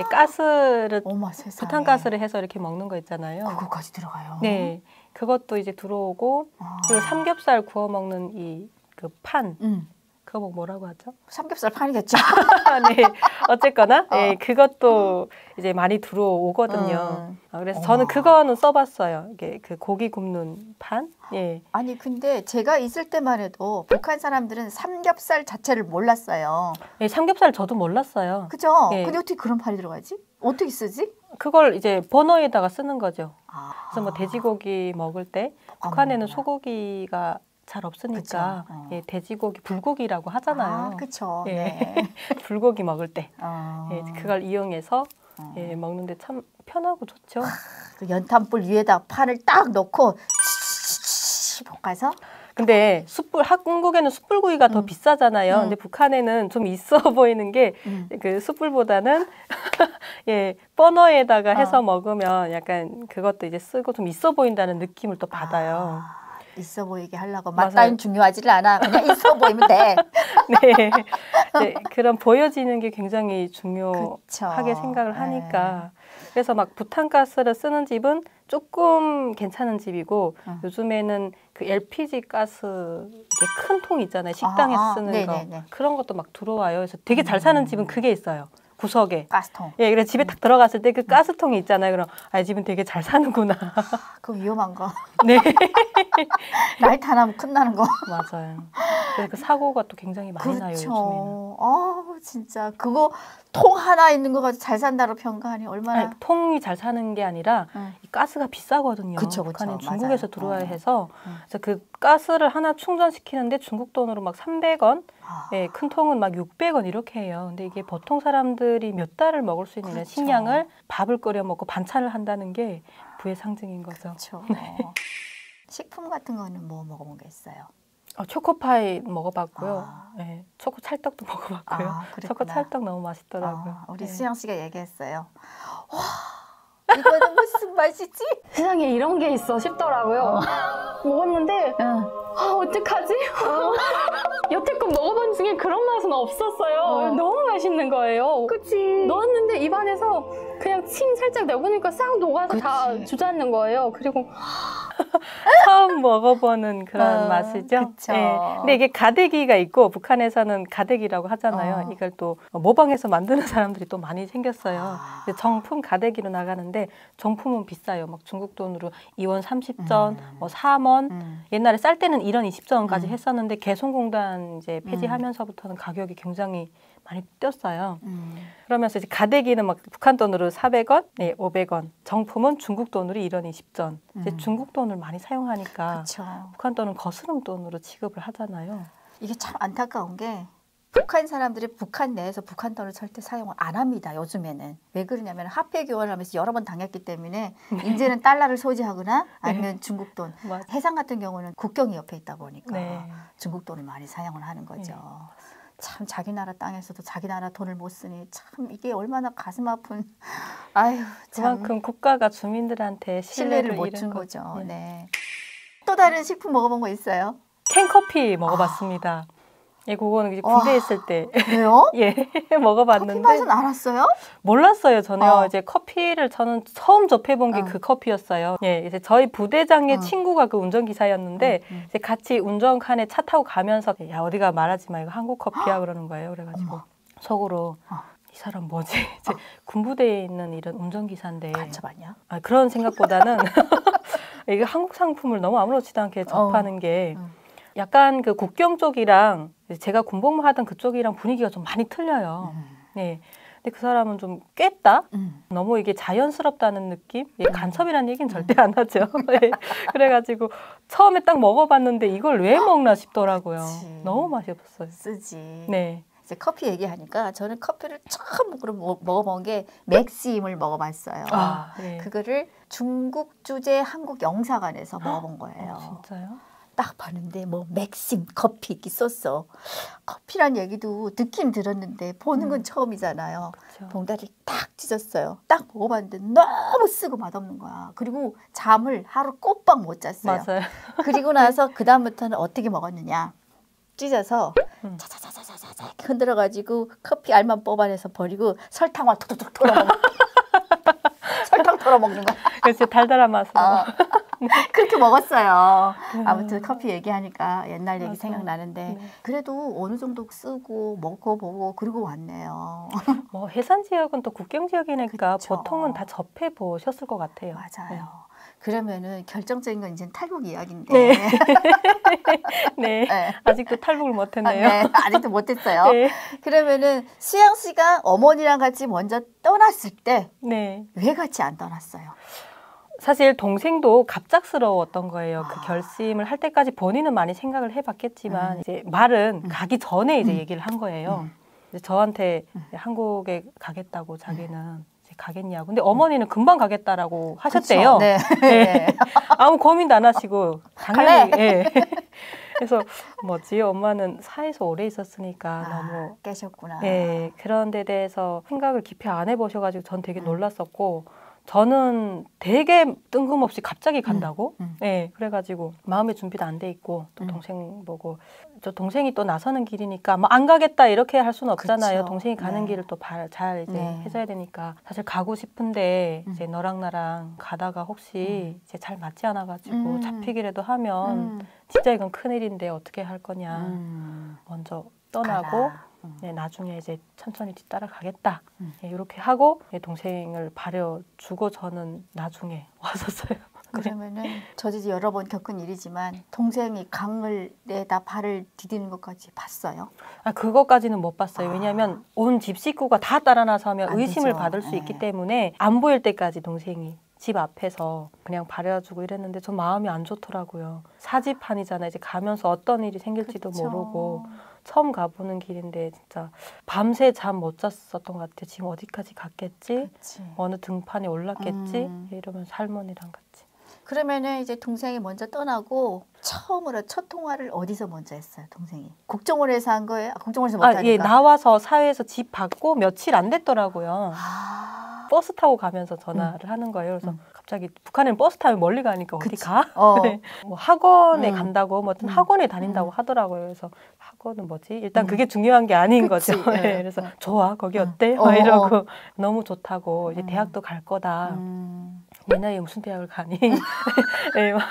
[SPEAKER 2] 이 가스를
[SPEAKER 1] 어머, 세상에.
[SPEAKER 2] 부탄가스를 해서 이렇게 먹는 거 있잖아요.
[SPEAKER 1] 그거까지 들어가요.
[SPEAKER 2] 네, 그것도 이제 들어오고 그리고 삼겹살 구워 먹는 이 그 판. 그거 뭐라고 하죠?
[SPEAKER 1] 삼겹살 판이겠죠.
[SPEAKER 2] 네, 어쨌거나 네, 그것도 이제 많이 들어오거든요. 그래서 저는 그거는 써봤어요. 이게 그 고기 굽는 판. 예.
[SPEAKER 1] 아니 근데 제가 있을 때만 해도 북한 사람들은 삼겹살 자체를 몰랐어요.
[SPEAKER 2] 예, 삼겹살 저도 몰랐어요.
[SPEAKER 1] 그죠?
[SPEAKER 2] 예.
[SPEAKER 1] 근데 어떻게 그런 판이 들어가지? 어떻게 쓰지?
[SPEAKER 2] 그걸 이제 버너에다가 쓰는 거죠.
[SPEAKER 1] 아.
[SPEAKER 2] 그래서 뭐 돼지고기 먹을 때 북한에는 소고기가 잘 없으니까 예, 돼지고기, 불고기라고 하잖아요.
[SPEAKER 1] 아, 그렇죠.
[SPEAKER 2] 예.
[SPEAKER 1] 네.
[SPEAKER 2] 불고기 먹을 때 예, 그걸 이용해서 예, 먹는데 참 편하고 좋죠.
[SPEAKER 1] 그 연탄불 위에다 판을 딱 넣고 볶아서.
[SPEAKER 2] 근데 숯불 한국에는 숯불구이가 더 비싸잖아요. 근데 북한에는 좀 있어 보이는 게 그 숯불보다는 예, 버너에다가 해서 먹으면 약간 그것도 이제 쓰고 좀 있어 보인다는 느낌을 또 받아요.
[SPEAKER 1] 있어 보이게 하려고
[SPEAKER 2] 맞아요.
[SPEAKER 1] 맛 따윈 중요하지를 않아. 그냥 있어 보이면 돼.
[SPEAKER 2] 네. 네, 그런 보여지는 게 굉장히 중요하게
[SPEAKER 1] 그쵸.
[SPEAKER 2] 생각을 하니까. 그래서 막 부탄가스를 쓰는 집은 조금 괜찮은 집이고 요즘에는 그 LPG 가스 이게 큰 통 있잖아요. 식당에 쓰는
[SPEAKER 1] 네네네.
[SPEAKER 2] 거. 그런 것도 막 들어와요. 그래서 되게 잘 사는 집은 그게 있어요. 구석에.
[SPEAKER 1] 가스통.
[SPEAKER 2] 예, 그래서 집에 딱 들어갔을 때 그 가스통이 있잖아요. 그럼 아, 집은 되게 잘 사는구나.
[SPEAKER 1] 그거 위험한 거.
[SPEAKER 2] 네.
[SPEAKER 1] 라이트 하나면 끝나는 거.
[SPEAKER 2] 맞아요. 그래서 그 사고가 또 굉장히 많이 나요, 요즘에는.
[SPEAKER 1] 진짜 그거 통 하나 있는 거 가지고 잘 산다고 평가하니 얼마나.
[SPEAKER 2] 아니, 통이 잘 사는 게 아니라 이 가스가 비싸거든요.
[SPEAKER 1] 그쵸,
[SPEAKER 2] 북한은
[SPEAKER 1] 맞아요.
[SPEAKER 2] 중국에서 들어와야 해서 그래서 그 가스를 하나 충전시키는데 중국 돈으로 막 300원, 예, 큰 통은 막 600원 이렇게 해요. 근데 이게 보통 사람들이 몇 달을 먹을 수 있는 식량을 밥을 끓여 먹고 반찬을 한다는 게 부의 상징인 거죠.
[SPEAKER 1] 그렇죠. 식품 같은 거는 뭐 먹어본 게 있어요?
[SPEAKER 2] 초코파이 먹어봤고요. 예, 초코 찰떡도 먹어봤고요. 초코 찰떡 너무 맛있더라고요.
[SPEAKER 1] 우리 수영 씨가 얘기했어요. 와, 이거는 무슨 맛이지?
[SPEAKER 5] 세상에 이런 게 있어 싶더라고요. 먹었는데 어떡하지? 여태껏 먹어본 중에 그런 맛은 없었어요. 너무 맛있는 거예요.
[SPEAKER 1] 그치.
[SPEAKER 5] 넣었는데 입안에서 그냥 침 살짝 내보니까 싹 녹아서 다 주저앉는 거예요. 그리고
[SPEAKER 2] 처음 먹어보는 그런 맛이죠.
[SPEAKER 1] 그쵸.
[SPEAKER 2] 예. 근데 이게 가대기가 있고 북한에서는 가대기라고 하잖아요. 이걸 또 모방해서 만드는 사람들이 또 많이 생겼어요. 정품 가대기로 나가는데 정품은 비싸요. 막 중국 돈으로 2원 30전, 뭐 3원. 옛날에 쌀 때는 1원 20전까지 했었는데 개성공단 이제 폐지하면서부터는 가격이 굉장히 많이 뛰었어요. 그러면서 이제 가대기는 막 북한 돈으로 400원, 네, 500원. 정품은 중국 돈으로 1원 20전. 이제 중국 돈을 많이 사용하니까
[SPEAKER 1] 그쵸.
[SPEAKER 2] 북한 돈은 거스름 돈으로 취급을 하잖아요.
[SPEAKER 1] 이게 참 안타까운 게 북한 사람들이 북한 내에서 북한 돈을 절대 사용을 안 합니다. 요즘에는. 왜 그러냐면 화폐 교환을 하면서 여러 번 당했기 때문에 이제는 달러를 소지하거나 아니면 중국 돈.
[SPEAKER 2] 맞아.
[SPEAKER 1] 해상 같은 경우는 국경이 옆에 있다 보니까
[SPEAKER 2] 네.
[SPEAKER 1] 중국 돈을 많이 사용을 하는 거죠. 참 자기 나라 땅에서도 자기 나라 돈을 못 쓰니 참 이게 얼마나 가슴 아픈. 아유, 참
[SPEAKER 2] 그만큼 국가가 주민들한테
[SPEAKER 1] 신뢰를 못
[SPEAKER 2] 잃은
[SPEAKER 1] 준 거죠. 네. 또 다른 식품 먹어본 거 있어요?
[SPEAKER 2] 캔커피 먹어봤습니다. 예, 그거는 이제 군대에 있을 때
[SPEAKER 1] 왜요?
[SPEAKER 2] 예,
[SPEAKER 1] 커피
[SPEAKER 2] 먹어봤는데
[SPEAKER 1] 맛은 알았어요?
[SPEAKER 2] 몰랐어요. 전혀 이제 커피를 저는 처음 접해본 게 그 커피였어요. 예, 이제 저희 부대장의 친구가 그 운전기사였는데 이제 같이 운전칸에 차 타고 가면서 야 어디가 말하지 마 이거 한국 커피야 그러는 거예요. 그래가지고 속으로 이 사람 뭐지? 이제 군부대에 있는 이런 운전기사인데
[SPEAKER 1] 간첩 아니야?
[SPEAKER 2] 그런 생각보다는 이게 한국 상품을 너무 아무렇지도 않게 접하는 게 약간 그 국경 쪽이랑 제가 군복무 하던 그쪽이랑 분위기가 좀 많이 틀려요. 네. 근데 그 사람은 좀 깼다? 너무 이게 자연스럽다는 느낌? 간첩이라는 얘기는 절대 안 하죠. 네. 그래가지고 처음에 딱 먹어봤는데 이걸 왜 먹나 싶더라고요.
[SPEAKER 1] 그치.
[SPEAKER 2] 너무 맛이 없어요.
[SPEAKER 1] 쓰지.
[SPEAKER 2] 네.
[SPEAKER 1] 이제 커피 얘기하니까 저는 커피를 처음으로 먹어본 게 맥심을 먹어봤어요.
[SPEAKER 2] 네.
[SPEAKER 1] 그거를 중국 주재 한국 영사관에서 먹어본 거예요.
[SPEAKER 2] 진짜요?
[SPEAKER 1] 딱 봤는데 뭐 맥심 커피 이렇게 썼어. 커피란 얘기도 듣긴 들었는데 보는 건 처음이잖아요.
[SPEAKER 2] 그쵸.
[SPEAKER 1] 봉다리를 딱 찢었어요. 딱 먹어봤는데 너무 쓰고 맛없는 거야. 그리고 잠을 하루 꼬박 못 잤어요.
[SPEAKER 2] 맞아요.
[SPEAKER 1] 그리고 나서 그 다음부터는 어떻게 먹었느냐. 찢어서 차차차차차차 흔들어가지고 커피 알만 뽑아내서 버리고 설탕만 톡톡톡 털어먹는 설탕 털어먹는 거야.
[SPEAKER 2] 그래서 달달한 맛으로.
[SPEAKER 1] 그렇게 먹었어요. 아무튼 커피 얘기하니까 옛날 얘기
[SPEAKER 2] 맞아요.
[SPEAKER 1] 생각나는데
[SPEAKER 2] 네.
[SPEAKER 1] 그래도 어느 정도 쓰고 먹어보고 그러고 왔네요.
[SPEAKER 2] 뭐 해산 지역은 또 국경 지역이니까
[SPEAKER 1] 그쵸.
[SPEAKER 2] 보통은 다 접해 보셨을 것 같아요.
[SPEAKER 1] 맞아요. 그러면은 결정적인 건 이제 탈북 이야기인데
[SPEAKER 2] 네. 네.
[SPEAKER 1] 네.
[SPEAKER 2] 아직도 탈북을 못했네요.
[SPEAKER 1] 네, 아직도 못했어요.
[SPEAKER 2] 네.
[SPEAKER 1] 그러면은 수양 씨가 어머니랑 같이 먼저 떠났을 때
[SPEAKER 2] 네.
[SPEAKER 1] 왜 같이 안 떠났어요?
[SPEAKER 2] 사실 동생도 갑작스러웠던 거예요. 그 결심을 할 때까지 본인은 많이 생각을 해봤겠지만 이제 말은 가기 전에 이제 얘기를 한 거예요. 이제 저한테 이제 한국에 가겠다고 자기는 이제 가겠냐고. 근데 어머니는 금방 가겠다라고 하셨대요.
[SPEAKER 1] 그쵸? 네.
[SPEAKER 2] 네. 아무 고민도 안 하시고 당연히. 예. 그래서 뭐지 엄마는 사에서 오래 있었으니까 너무
[SPEAKER 1] 깨셨구나.
[SPEAKER 2] 예, 그런 데 대해서 생각을 깊이 안 해보셔가지고 전 되게 놀랐었고 저는 되게 뜬금없이 갑자기 간다고? 네, 그래가지고 마음의 준비도 안 돼 있고 또 동생 보고 저 동생이 또 나서는 길이니까 뭐 안 가겠다 이렇게 할 수는 없잖아요.
[SPEAKER 1] 그쵸.
[SPEAKER 2] 동생이 가는
[SPEAKER 1] 네.
[SPEAKER 2] 길을 또 잘 이제
[SPEAKER 1] 네.
[SPEAKER 2] 해줘야 되니까 사실 가고 싶은데 이제 너랑 나랑 가다가 혹시 이제 잘 맞지 않아가지고 잡히기라도 하면 진짜 이건 큰일인데 어떻게 할 거냐. 먼저 떠나고 네, 나중에 이제 천천히 뒤따라 가겠다. 네, 이렇게 하고 동생을 발여주고 저는 나중에 왔었어요.
[SPEAKER 1] 그러면은 저도 이제 여러 번 겪은 일이지만 동생이 강을에다 발을 디디는 것까지 봤어요.
[SPEAKER 2] 아, 그것까지는 못 봤어요. 왜냐하면 온 집 식구가 다 따라 나서면
[SPEAKER 1] 안
[SPEAKER 2] 의심을
[SPEAKER 1] 되죠.
[SPEAKER 2] 받을 수
[SPEAKER 1] 네.
[SPEAKER 2] 있기 때문에 안 보일 때까지 동생이 집 앞에서 그냥 발여주고 이랬는데 전 마음이 안 좋더라고요. 사지판이잖아요. 이제 가면서 어떤 일이 생길지도
[SPEAKER 1] 그쵸.
[SPEAKER 2] 모르고 처음 가보는 길인데 진짜 밤새 잠 못 잤었던 것 같아요. 지금 어디까지 갔겠지?
[SPEAKER 1] 그치.
[SPEAKER 2] 어느 등판에 올랐겠지? 이러면서 할머니랑 같이.
[SPEAKER 1] 그러면은 이제 동생이 먼저 떠나고 처음으로 첫 통화를 어디서 먼저 했어요, 동생이? 국정원에서 한 거예요? 국정원에서 못 하니까.
[SPEAKER 2] 예, 나와서 사회에서 집 받고 며칠 안 됐더라고요.
[SPEAKER 1] 아,
[SPEAKER 2] 버스 타고 가면서 전화를 하는 거예요. 그래서 갑자기 북한에는 버스 타면 멀리 가니까 어디
[SPEAKER 1] 그치.
[SPEAKER 2] 가?
[SPEAKER 1] 어.
[SPEAKER 2] 네. 뭐 학원에 간다고 뭐 어떤 학원에 다닌다고 하더라고요. 그래서 학원은 뭐지? 일단 그게 중요한 게 아닌
[SPEAKER 1] 그치.
[SPEAKER 2] 거죠. 네. 그래서 좋아 거기 어때?
[SPEAKER 1] 어,
[SPEAKER 2] 이러고 너무 좋다고 이제 대학도 갈 거다. 내 나이에 무슨 대학을 가니? 네, 막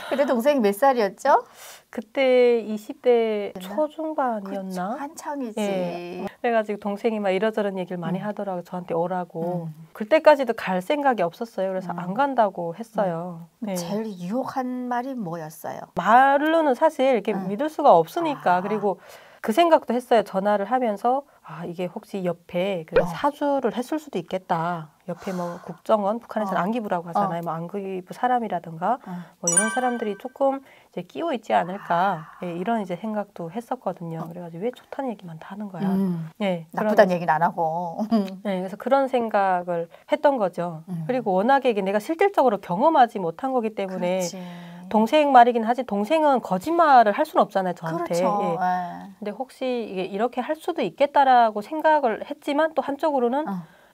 [SPEAKER 1] 그때 동생이 몇 살이었죠?
[SPEAKER 2] 그때 20대 초중반이었나?
[SPEAKER 1] 그쵸, 한창이지.
[SPEAKER 2] 예. 그래가지고 동생이 막 이러저런 얘기를 많이 하더라고요. 저한테 오라고. 그때까지도 갈 생각이 없었어요. 그래서 안 간다고 했어요. 네.
[SPEAKER 1] 제일 유혹한 말이 뭐였어요?
[SPEAKER 2] 말로는 사실 이렇게 믿을 수가 없으니까. 그리고 그 생각도 했어요. 전화를 하면서 아 이게 혹시 옆에 그 사주를 했을 수도 있겠다. 옆에 뭐 국정원, 북한에서는 안기부라고 하잖아요. 뭐 안기부 사람이라든가 뭐 이런 사람들이 조금 이제 끼워 있지 않을까. 예, 이런 이제 생각도 했었거든요. 그래가지고 왜 좋다는 얘기만 다 하는 거야. 예,
[SPEAKER 1] 나쁘다는 얘기는 안 하고.
[SPEAKER 2] 네, 그래서 그런 생각을 했던 거죠. 그리고 워낙에 이게 내가 실질적으로 경험하지 못한 거기 때문에
[SPEAKER 1] 그렇지.
[SPEAKER 2] 동생 말이긴 하지 동생은 거짓말을 할 수는 없잖아요, 저한테.
[SPEAKER 1] 그렇죠.
[SPEAKER 2] 예.
[SPEAKER 1] 예.
[SPEAKER 2] 근데 혹시 이게 이렇게 할 수도 있겠다라고 생각을 했지만 또 한쪽으로는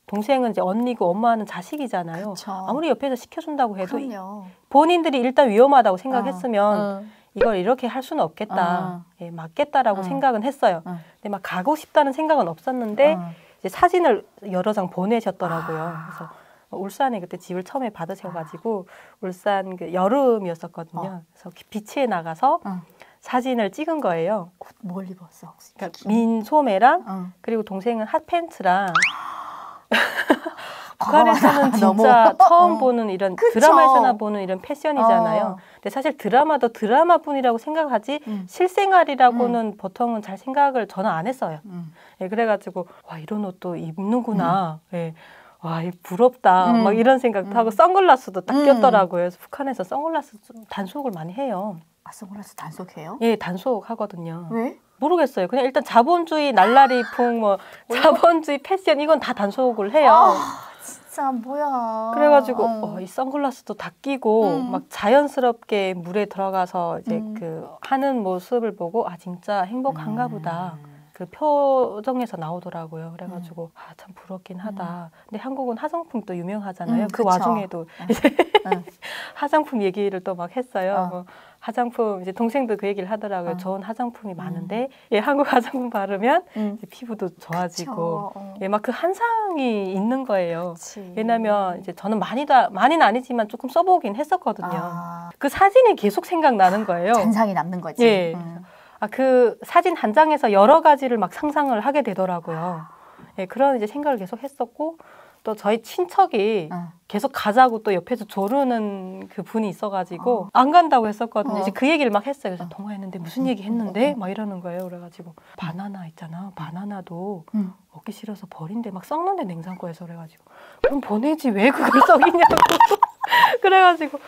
[SPEAKER 2] 동생은 이제 언니고 엄마는 자식이잖아요.
[SPEAKER 1] 그쵸.
[SPEAKER 2] 아무리 옆에서 시켜준다고 해도
[SPEAKER 1] 그럼요.
[SPEAKER 2] 본인들이 일단 위험하다고 생각했으면 이걸 이렇게 할 수는 없겠다. 예, 맞겠다라고 생각은 했어요. 근데 막 가고 싶다는 생각은 없었는데 이제 사진을 여러 장 보내셨더라고요. 그래서 울산에 그때 집을 처음에 받으셔가지고 울산 그 여름이었었거든요. 그래서 빛에 나가서 사진을 찍은 거예요.
[SPEAKER 1] 옷 뭘 입었어? 혹시?
[SPEAKER 2] 그러니까 민소매랑 그리고 동생은 핫팬츠랑 북한에서는 진짜 처음 보는 이런
[SPEAKER 1] 그쵸.
[SPEAKER 2] 드라마에서나 보는 이런 패션이잖아요. 근데 사실 드라마도 드라마뿐이라고 생각하지 실생활이라고는 보통은 잘 생각을 저는 안 했어요. 예, 그래가지고 와 이런 옷도 입는구나. 예. 와, 부럽다. 막 이런 생각도 하고 선글라스도 딱 꼈더라고요. 그래서 북한에서 선글라스 좀 단속을 많이 해요.
[SPEAKER 1] 아, 선글라스 단속해요?
[SPEAKER 2] 예, 단속하거든요.
[SPEAKER 1] 왜?
[SPEAKER 2] 모르겠어요. 그냥 일단 자본주의 날라리풍 뭐 자본주의 패션 이건 다 단속을 해요.
[SPEAKER 1] 진짜 뭐야.
[SPEAKER 2] 그래가지고 이 선글라스도 다 끼고 막 자연스럽게 물에 들어가서 이제 그 하는 모습을 보고 아 진짜 행복한가 보다. 그 표정에서 나오더라고요. 그래가지고 아, 참 부럽긴 하다. 근데 한국은 화장품 또 유명하잖아요. 그
[SPEAKER 1] 그쵸.
[SPEAKER 2] 와중에도 이제 화장품 얘기를 또 막 했어요. 뭐 화장품 이제 동생도 그 얘기를 하더라고요. 좋은 화장품이 많은데 예, 한국 화장품 바르면 이제 피부도 좋아지고 예, 막 그 한상이 있는 거예요.
[SPEAKER 1] 그치.
[SPEAKER 2] 왜냐면 이제 저는 많이는 아니지만 조금 써보긴 했었거든요. 그 사진이 계속 생각나는 거예요.
[SPEAKER 1] 잔상이 남는 거지.
[SPEAKER 2] 예. 그 사진 한 장에서 여러 가지를 막 상상을 하게 되더라고요. 예, 그런 이제 생각을 계속 했었고, 또 저희 친척이 계속 가자고 또 옆에서 조르는 그 분이 있어가지고, 안 간다고 했었거든요. 이제 그 얘기를 막 했어요. 그래서 통화했는데 무슨 얘기 했는데? 막 이러는 거예요. 그래가지고, 바나나 있잖아. 바나나도 먹기 싫어서 버린대. 막 썩는데 냉장고에서. 그래가지고, 그럼 보내지. 왜 그걸 썩이냐고. 그래가지고,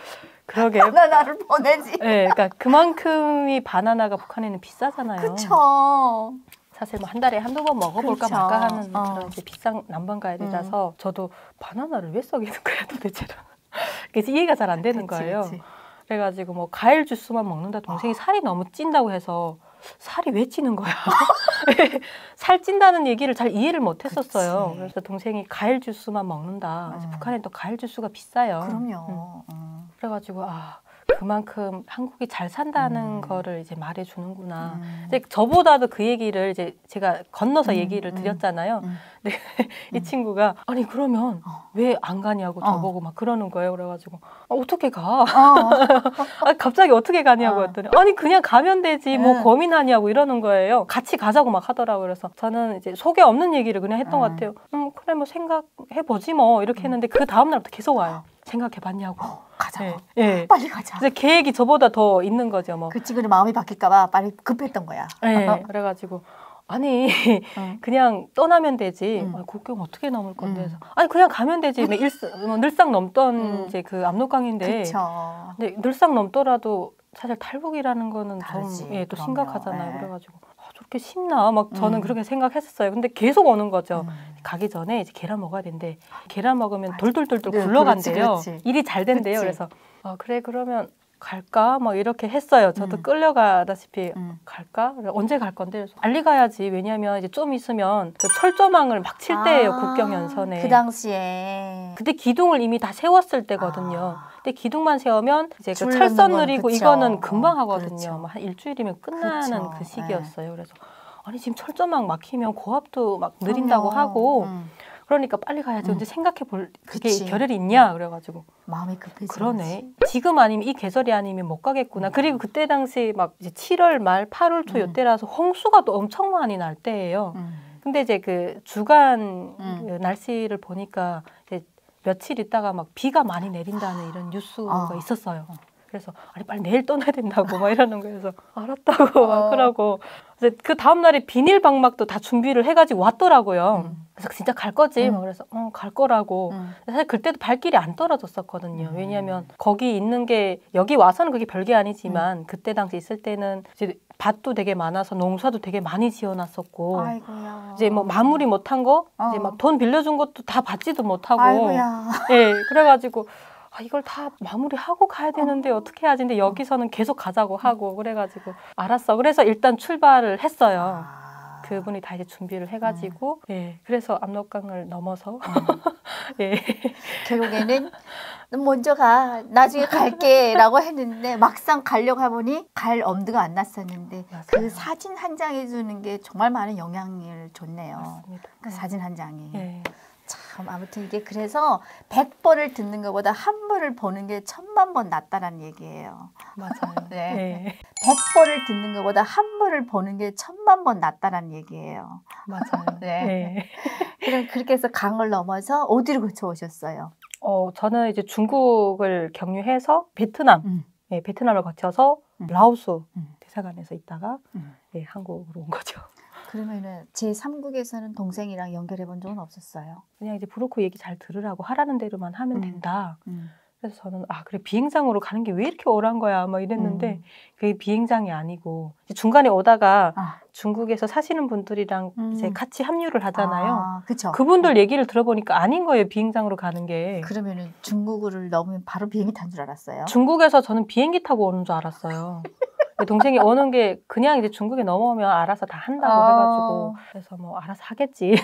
[SPEAKER 2] 그러게.
[SPEAKER 1] 바나나를 보내지.
[SPEAKER 2] 네, 그러니까 그만큼이 바나나가 북한에는 비싸잖아요.
[SPEAKER 1] 그쵸.
[SPEAKER 2] 사실 뭐 한 달에 한두 번 먹어볼까
[SPEAKER 1] 그쵸.
[SPEAKER 2] 말까 하는 그런 이제 비싼 난방가일이라서 저도 바나나를 왜 썩이는 거야 도대체로. 그래서 이해가 잘 안 되는 거예요.
[SPEAKER 1] 그치.
[SPEAKER 2] 그래가지고 뭐 과일 주스만 먹는다 동생이 살이 너무 찐다고 해서 살이 왜 찌는 거야? 살 찐다는 얘기를 잘 이해를 못 했었어요.
[SPEAKER 1] 그치.
[SPEAKER 2] 그래서 동생이 과일 주스만 먹는다. 북한엔 또 과일 주스가 비싸요.
[SPEAKER 1] 그럼요.
[SPEAKER 2] 그래가지고 그만큼 한국이 잘 산다는 거를 이제 말해주는구나. 이제 저보다도 그 얘기를 이제 제가 건너서 얘기를 드렸잖아요. 근데 이 친구가 아니 그러면 왜 안 가냐고 저보고 막 그러는 거예요. 그래가지고 어떻게 가? 갑자기 어떻게 가냐고 했더니 아니 그냥 가면 되지 뭐 고민하냐고 이러는 거예요. 같이 가자고 막 하더라고요. 그래서 저는 이제 속에 없는 얘기를 그냥 했던 것 같아요. 그래 뭐 생각해보지 뭐 이렇게 했는데 그 다음날부터 계속 와요. 생각해봤냐고.
[SPEAKER 1] 가자고.
[SPEAKER 2] 예.
[SPEAKER 1] 빨리 가자.
[SPEAKER 2] 이제 계획이 저보다 더 있는 거죠, 뭐.
[SPEAKER 1] 그 친구는 마음이 바뀔까봐 빨리 급했던 거야.
[SPEAKER 2] 예. 그래가지고 아니 그냥 떠나면 되지. 아니, 국경 어떻게 넘을 건데? 그래서, 아니 그냥 가면 되지. 늘상 넘던 이제 그 압록강인데.
[SPEAKER 1] 그쵸.
[SPEAKER 2] 근데 늘상 넘더라도 사실 탈북이라는 거는
[SPEAKER 1] 다르지.
[SPEAKER 2] 좀 또
[SPEAKER 1] 그럼요.
[SPEAKER 2] 심각하잖아요.
[SPEAKER 1] 예.
[SPEAKER 2] 그래가지고 저렇게 쉽나? 막 저는 그렇게 생각했었어요. 근데 계속 오는 거죠. 가기 전에 이제 계란 먹어야 된대. 계란 먹으면 돌돌돌돌
[SPEAKER 1] 네,
[SPEAKER 2] 굴러간대요.
[SPEAKER 1] 그렇지.
[SPEAKER 2] 일이 잘 된대요.
[SPEAKER 1] 그치.
[SPEAKER 2] 그래서 그래 그러면 갈까? 막 이렇게 했어요. 저도 끌려가다시피 갈까? 언제 갈 건데? 그래서 빨리 가야지. 왜냐하면 이제 좀 있으면 그 철조망을 막 칠 때예요. 국경 연선에.
[SPEAKER 1] 그 당시에.
[SPEAKER 2] 그때 기둥을 이미 다 세웠을 때거든요. 근데 기둥만 세우면 이제 그
[SPEAKER 1] 줄
[SPEAKER 2] 철선
[SPEAKER 1] 넣는 건
[SPEAKER 2] 느리고
[SPEAKER 1] 그쵸.
[SPEAKER 2] 이거는 금방 하거든요.
[SPEAKER 1] 그렇죠.
[SPEAKER 2] 뭐한 일주일이면 끝나는
[SPEAKER 1] 그쵸.
[SPEAKER 2] 그 시기였어요. 그래서 아니 지금 철조망 막히면 고압도 막 느린다고
[SPEAKER 1] 그럼요.
[SPEAKER 2] 하고 그러니까 빨리 가야지. 근데 생각해 볼 그게
[SPEAKER 1] 그치.
[SPEAKER 2] 겨를이 있냐 그래가지고
[SPEAKER 1] 마음이 급해지.
[SPEAKER 2] 그러네. 지금 아니면 이 계절이 아니면 못 가겠구나. 그리고 그때 당시 막 이제 7월 말 8월 초 이때라서 홍수가 또 엄청 많이 날 때예요. 근데 이제 그 주간 그 날씨를 보니까 이제 며칠 있다가 막 비가 많이 내린다는 이런 뉴스가 있었어요. 그래서 아니 빨리 내일 떠나야 된다고 막 이러는 거예요. 그래서 알았다고 막 그러고 이제 그 다음 날에 비닐 방막도 다 준비를 해가지고 왔더라고요. 그래서 진짜 갈 거지. 막 그래서 갈 거라고. 사실 그때도 발길이 안 떨어졌었거든요. 왜냐하면 거기 있는 게 여기 와서는 그게 별게 아니지만 그때 당시 있을 때는 이제 밭도 되게 많아서 농사도 되게 많이 지어놨었고
[SPEAKER 1] 아이고야.
[SPEAKER 2] 이제 뭐 마무리 못한 거 이제 막 돈 빌려준 것도 다 받지도 못하고
[SPEAKER 1] 아이고야.
[SPEAKER 2] 예 그래가지고 이걸 다 마무리하고 가야 되는데 어떻게 해야지. 근데 여기서는 계속 가자고 하고 그래가지고 알았어. 그래서 일단 출발을 했어요. 그분이 다 이제 준비를 해가지고 예 그래서 압록강을 넘어서 예
[SPEAKER 1] 결국에는 넌 먼저 가. 나중에 갈게라고 했는데 막상 가려고 해보니 갈 엄두가 안 났었는데
[SPEAKER 2] 맞아요.
[SPEAKER 1] 그 사진 한 장 해주는 게 정말 많은 영향을 줬네요.
[SPEAKER 2] 맞습니다.
[SPEAKER 1] 그 사진 한 장이.
[SPEAKER 2] 예.
[SPEAKER 1] 참 아무튼 이게 그래서 100번을 듣는 것보다 한 번을 보는 게 1000만 번 낫다라는 얘기예요.
[SPEAKER 2] 맞아요.
[SPEAKER 1] 네.
[SPEAKER 2] 예.
[SPEAKER 1] 100번을 듣는 것보다 한 번을 보는 게 1000만 번 낫다라는 얘기예요.
[SPEAKER 2] 맞아요.
[SPEAKER 1] 네.
[SPEAKER 2] 예.
[SPEAKER 1] 그럼 그렇게 해서 강을 넘어서 어디로 거쳐 오셨어요?
[SPEAKER 2] 저는 이제 중국을 경유해서 베트남, 예, 베트남을 거쳐서 라오스 대사관에서 있다가 예, 한국으로 온 거죠.
[SPEAKER 1] 그러면은 제3국에서는 동생이랑 연결해 본 적은 없었어요?
[SPEAKER 2] 그냥 이제 브로커 얘기 잘 들으라고 하라는 대로만 하면 된다. 그래서 저는 그래 비행장으로 가는 게 왜 이렇게 오란 거야 막 이랬는데 그게 비행장이 아니고 중간에 오다가 중국에서 사시는 분들이랑 이제 같이 합류를 하잖아요.
[SPEAKER 1] 그쵸.
[SPEAKER 2] 그분들 얘기를 들어보니까 아닌 거예요. 비행장으로 가는 게.
[SPEAKER 1] 그러면은 중국을 넘으면 바로 비행기 탄 줄 알았어요?
[SPEAKER 2] 중국에서 저는 비행기 타고 오는 줄 알았어요. 동생이 오는 게 그냥 이제 중국에 넘어오면 알아서 다 한다고 해가지고 그래서 뭐 알아서 하겠지.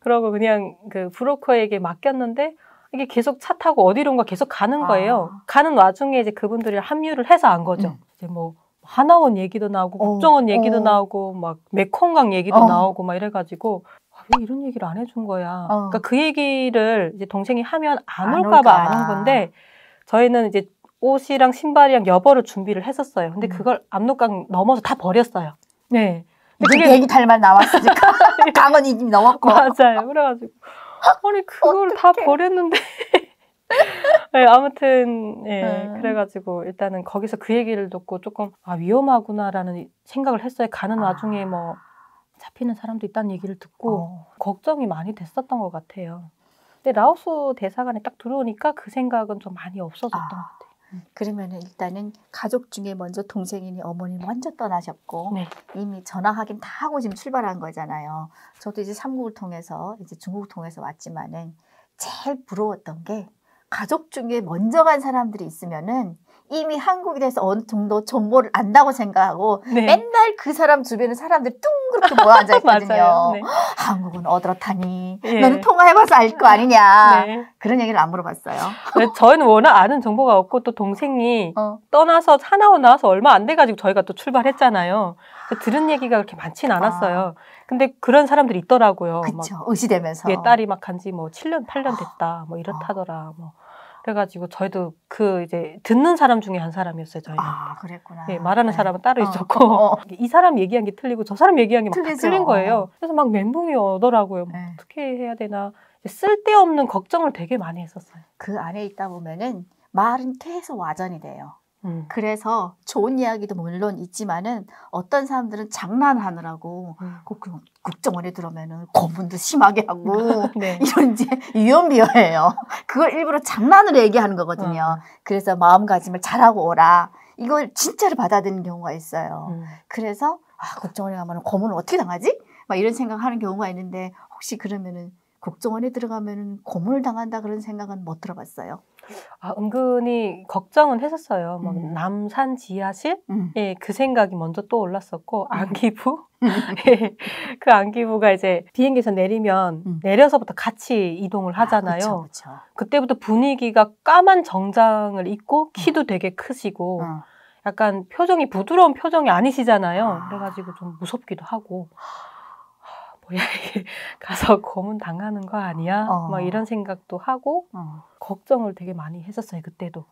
[SPEAKER 2] 그러고 그냥 그 브로커에게 맡겼는데 이게 계속 차 타고 어디론가 계속 가는 거예요. 가는 와중에 이제 그분들이 합류를 해서 안 거죠. 이제 뭐 하나원 얘기도 나오고 국정원 얘기도 나오고 막 메콩강 얘기도 나오고 막 이래가지고 왜 이런 얘기를 안 해준 거야. 그러니까 그 얘기를 이제 동생이 하면 안 올까봐 안 한 건데 저희는 이제 옷이랑 신발이랑 여벌을 준비를 했었어요. 근데 그걸 압록강 넘어서 다 버렸어요. 네.
[SPEAKER 1] 그게 비행기 탈 말 나왔으니까 강은 이미 넘었고.
[SPEAKER 2] 맞아요. 그래가지고 아니 그걸 다 버렸는데 네, 아무튼 예, 그래가지고 일단은 거기서 그 얘기를 듣고 조금 위험하구나라는 생각을 했어요. 가는 와중에 뭐 잡히는 사람도 있다는 얘기를 듣고 걱정이 많이 됐었던 것 같아요. 근데 라오스 대사관에 딱 들어오니까 그 생각은 좀 많이 없어졌던 것 같아요.
[SPEAKER 1] 그러면은 일단은 가족 중에 먼저 동생이니 어머니 먼저 떠나셨고 이미 전화 확인 다 하고 지금 출발한 거잖아요. 저도 이제 삼국을 통해서 이제 중국을 통해서 왔지만은 제일 부러웠던 게 가족 중에 먼저 간 사람들이 있으면은 이미 한국에 대해서 어느 정도 정보를 안다고 생각하고 맨날 그 사람 주변에 사람들이 뚱그렇게 모여 앉아 있거든요. 한국은 어떻다니? 너는 통화해봐서 알 거 아니냐? 그런 얘기를 안 물어봤어요.
[SPEAKER 2] 저희는 워낙 아는 정보가 없고 또 동생이 떠나서 하나원 나와서 얼마 안 돼가지고 저희가 또 출발했잖아요. 들은 얘기가 그렇게 많지는 않았어요. 근데 그런 사람들이 있더라고요.
[SPEAKER 1] 그렇죠. 의시되면서.
[SPEAKER 2] 딸이 막 간지 뭐 7년, 8년 됐다. 뭐 이렇다더라. 뭐. 그래가지고 저희도 그 이제 듣는 사람 중에 한 사람이었어요. 저희는.
[SPEAKER 1] 그랬구나.
[SPEAKER 2] 네, 말하는 사람은 따로 있었고 이 사람 얘기한 게 틀리고 저 사람 얘기한 게 막 다 틀린 거예요. 그래서 막 멘붕이 오더라고요. 어떻게 해야 되나. 쓸데없는 걱정을 되게 많이 했었어요.
[SPEAKER 1] 그 안에 있다 보면은 말은 계속 와전이 돼요. 그래서 좋은 이야기도 물론 있지만은 어떤 사람들은 장난하느라고 국정원에 들어오면은 고문도 심하게 하고 이런 이제 유연비어예요. 그걸 일부러 장난으로 얘기하는 거거든요. 그래서 마음가짐을 잘하고 오라. 이걸 진짜로 받아들이는 경우가 있어요. 그래서 국정원에 가면 고문을 어떻게 당하지? 막 이런 생각하는 경우가 있는데 혹시 그러면은 국정원에 들어가면은 고문을 당한다 그런 생각은 못 들어봤어요?
[SPEAKER 2] 은근히 걱정은 했었어요. 뭐 남산 지하실? 예, 그 생각이 먼저 또 올랐었고, 안기부? 예, 그 안기부가 이제 비행기에서 내리면 내려서부터 같이 이동을 하잖아요.
[SPEAKER 1] 그쵸.
[SPEAKER 2] 그때부터 분위기가 까만 정장을 입고 키도 되게 크시고 약간 표정이 부드러운 표정이 아니시잖아요. 그래가지고 좀 무섭기도 하고 뭐야 이게 가서 고문 당하는 거 아니야? 막 이런 생각도 하고 걱정을 되게 많이 했었어요. 그때도.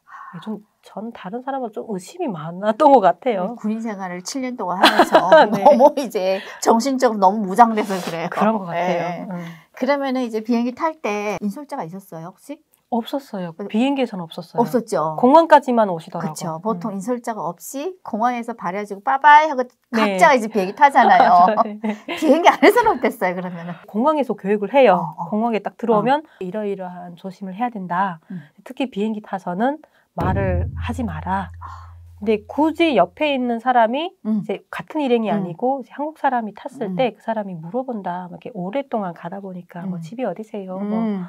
[SPEAKER 2] 전 다른 사람은 좀 의심이 많았던 것 같아요.
[SPEAKER 1] 군인 생활을 7년 동안 하면서 너무 이제 정신적으로 너무 무장돼서 그래요.
[SPEAKER 2] 그런 것 같아요.
[SPEAKER 1] 그러면은 이제 비행기 탈 때 인솔자가 있었어요, 혹시?
[SPEAKER 2] 없었어요. 비행기에서는 없었어요.
[SPEAKER 1] 없었죠.
[SPEAKER 2] 공항까지만 오시더라고요.
[SPEAKER 1] 그렇죠. 보통 인솔자가 없이 공항에서 발해주고 빠바이 하고 각자가 이제 비행기 타잖아요. 비행기 안에서는 어땠어요, 그러면은?
[SPEAKER 2] 공항에서 교육을 해요. 공항에 딱 들어오면 이러이러한 조심을 해야 된다. 특히 비행기 타서는 말을 하지 마라. 근데 굳이 옆에 있는 사람이 이제 같은 일행이 아니고 이제 한국 사람이 탔을 때 그 사람이 물어본다. 이렇게 오랫동안 가다 보니까 뭐 집이 어디세요? 뭐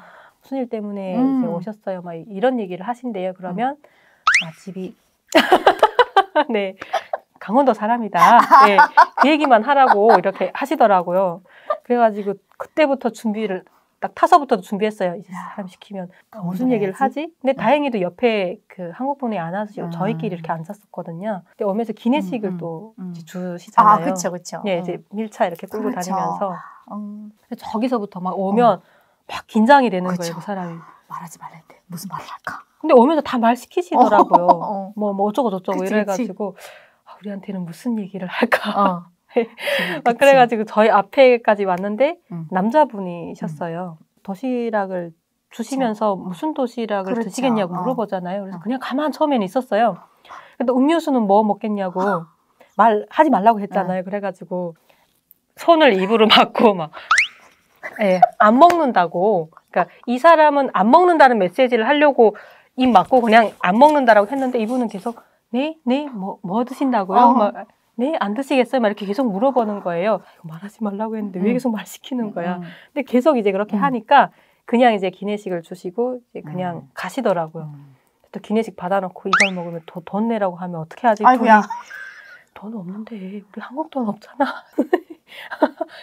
[SPEAKER 2] 무슨 일 때문에 이제 오셨어요? 막 이런 얘기를 하신대요. 그러면 집이 네 강원도 사람이다. 네, 그 얘기만 하라고 이렇게 하시더라고요. 그래가지고 그때부터 준비를 딱 타서부터 준비했어요. 이제 사람 시키면 무슨 얘기를 하지? 근데 다행히도 옆에 그 한국분이 안 와서 저희끼리 이렇게 앉았었거든요. 근데 오면서 기내식을 또 이제 주시잖아요.
[SPEAKER 1] 그렇죠.
[SPEAKER 2] 네, 이제 밀차 이렇게 끌고 다니면서 저기서부터 막 오면 막 긴장이 되는 거예요, 그 사람이.
[SPEAKER 1] 말하지 말랬는데 무슨 말을 할까?
[SPEAKER 2] 근데 오면서 다 말 시키시더라고요. 뭐 어쩌고 저쩌고 이래가지고 우리한테는 무슨 얘기를 할까? 막 그래가지고 저희 앞에까지 왔는데 남자분이셨어요. 도시락을 주시면서 무슨 도시락을 드시겠냐고 물어보잖아요. 그래서 그냥 가만 처음에는 있었어요. 근데 음료수는 뭐 먹겠냐고 말하지 말라고 했잖아요. 그래가지고 손을 입으로 막고 막 안 먹는다고. 그러니까 이 사람은 안 먹는다는 메시지를 하려고 입 막고 그냥 안 먹는다라고 했는데 이분은 계속 네? 뭐 드신다고요? 막 네, 안 드시겠어요? 막 이렇게 계속 물어보는 거예요. 이거 말하지 말라고 했는데 왜 계속 말 시키는 거야? 근데 계속 이제 그렇게 하니까 그냥 이제 기내식을 주시고 이제 그냥 가시더라고요. 또 기내식 받아놓고 이걸 먹으면 돈 내라고 하면 어떻게 하지?
[SPEAKER 1] 아이고야.
[SPEAKER 2] 돈 없는데 우리 한국 돈 없잖아.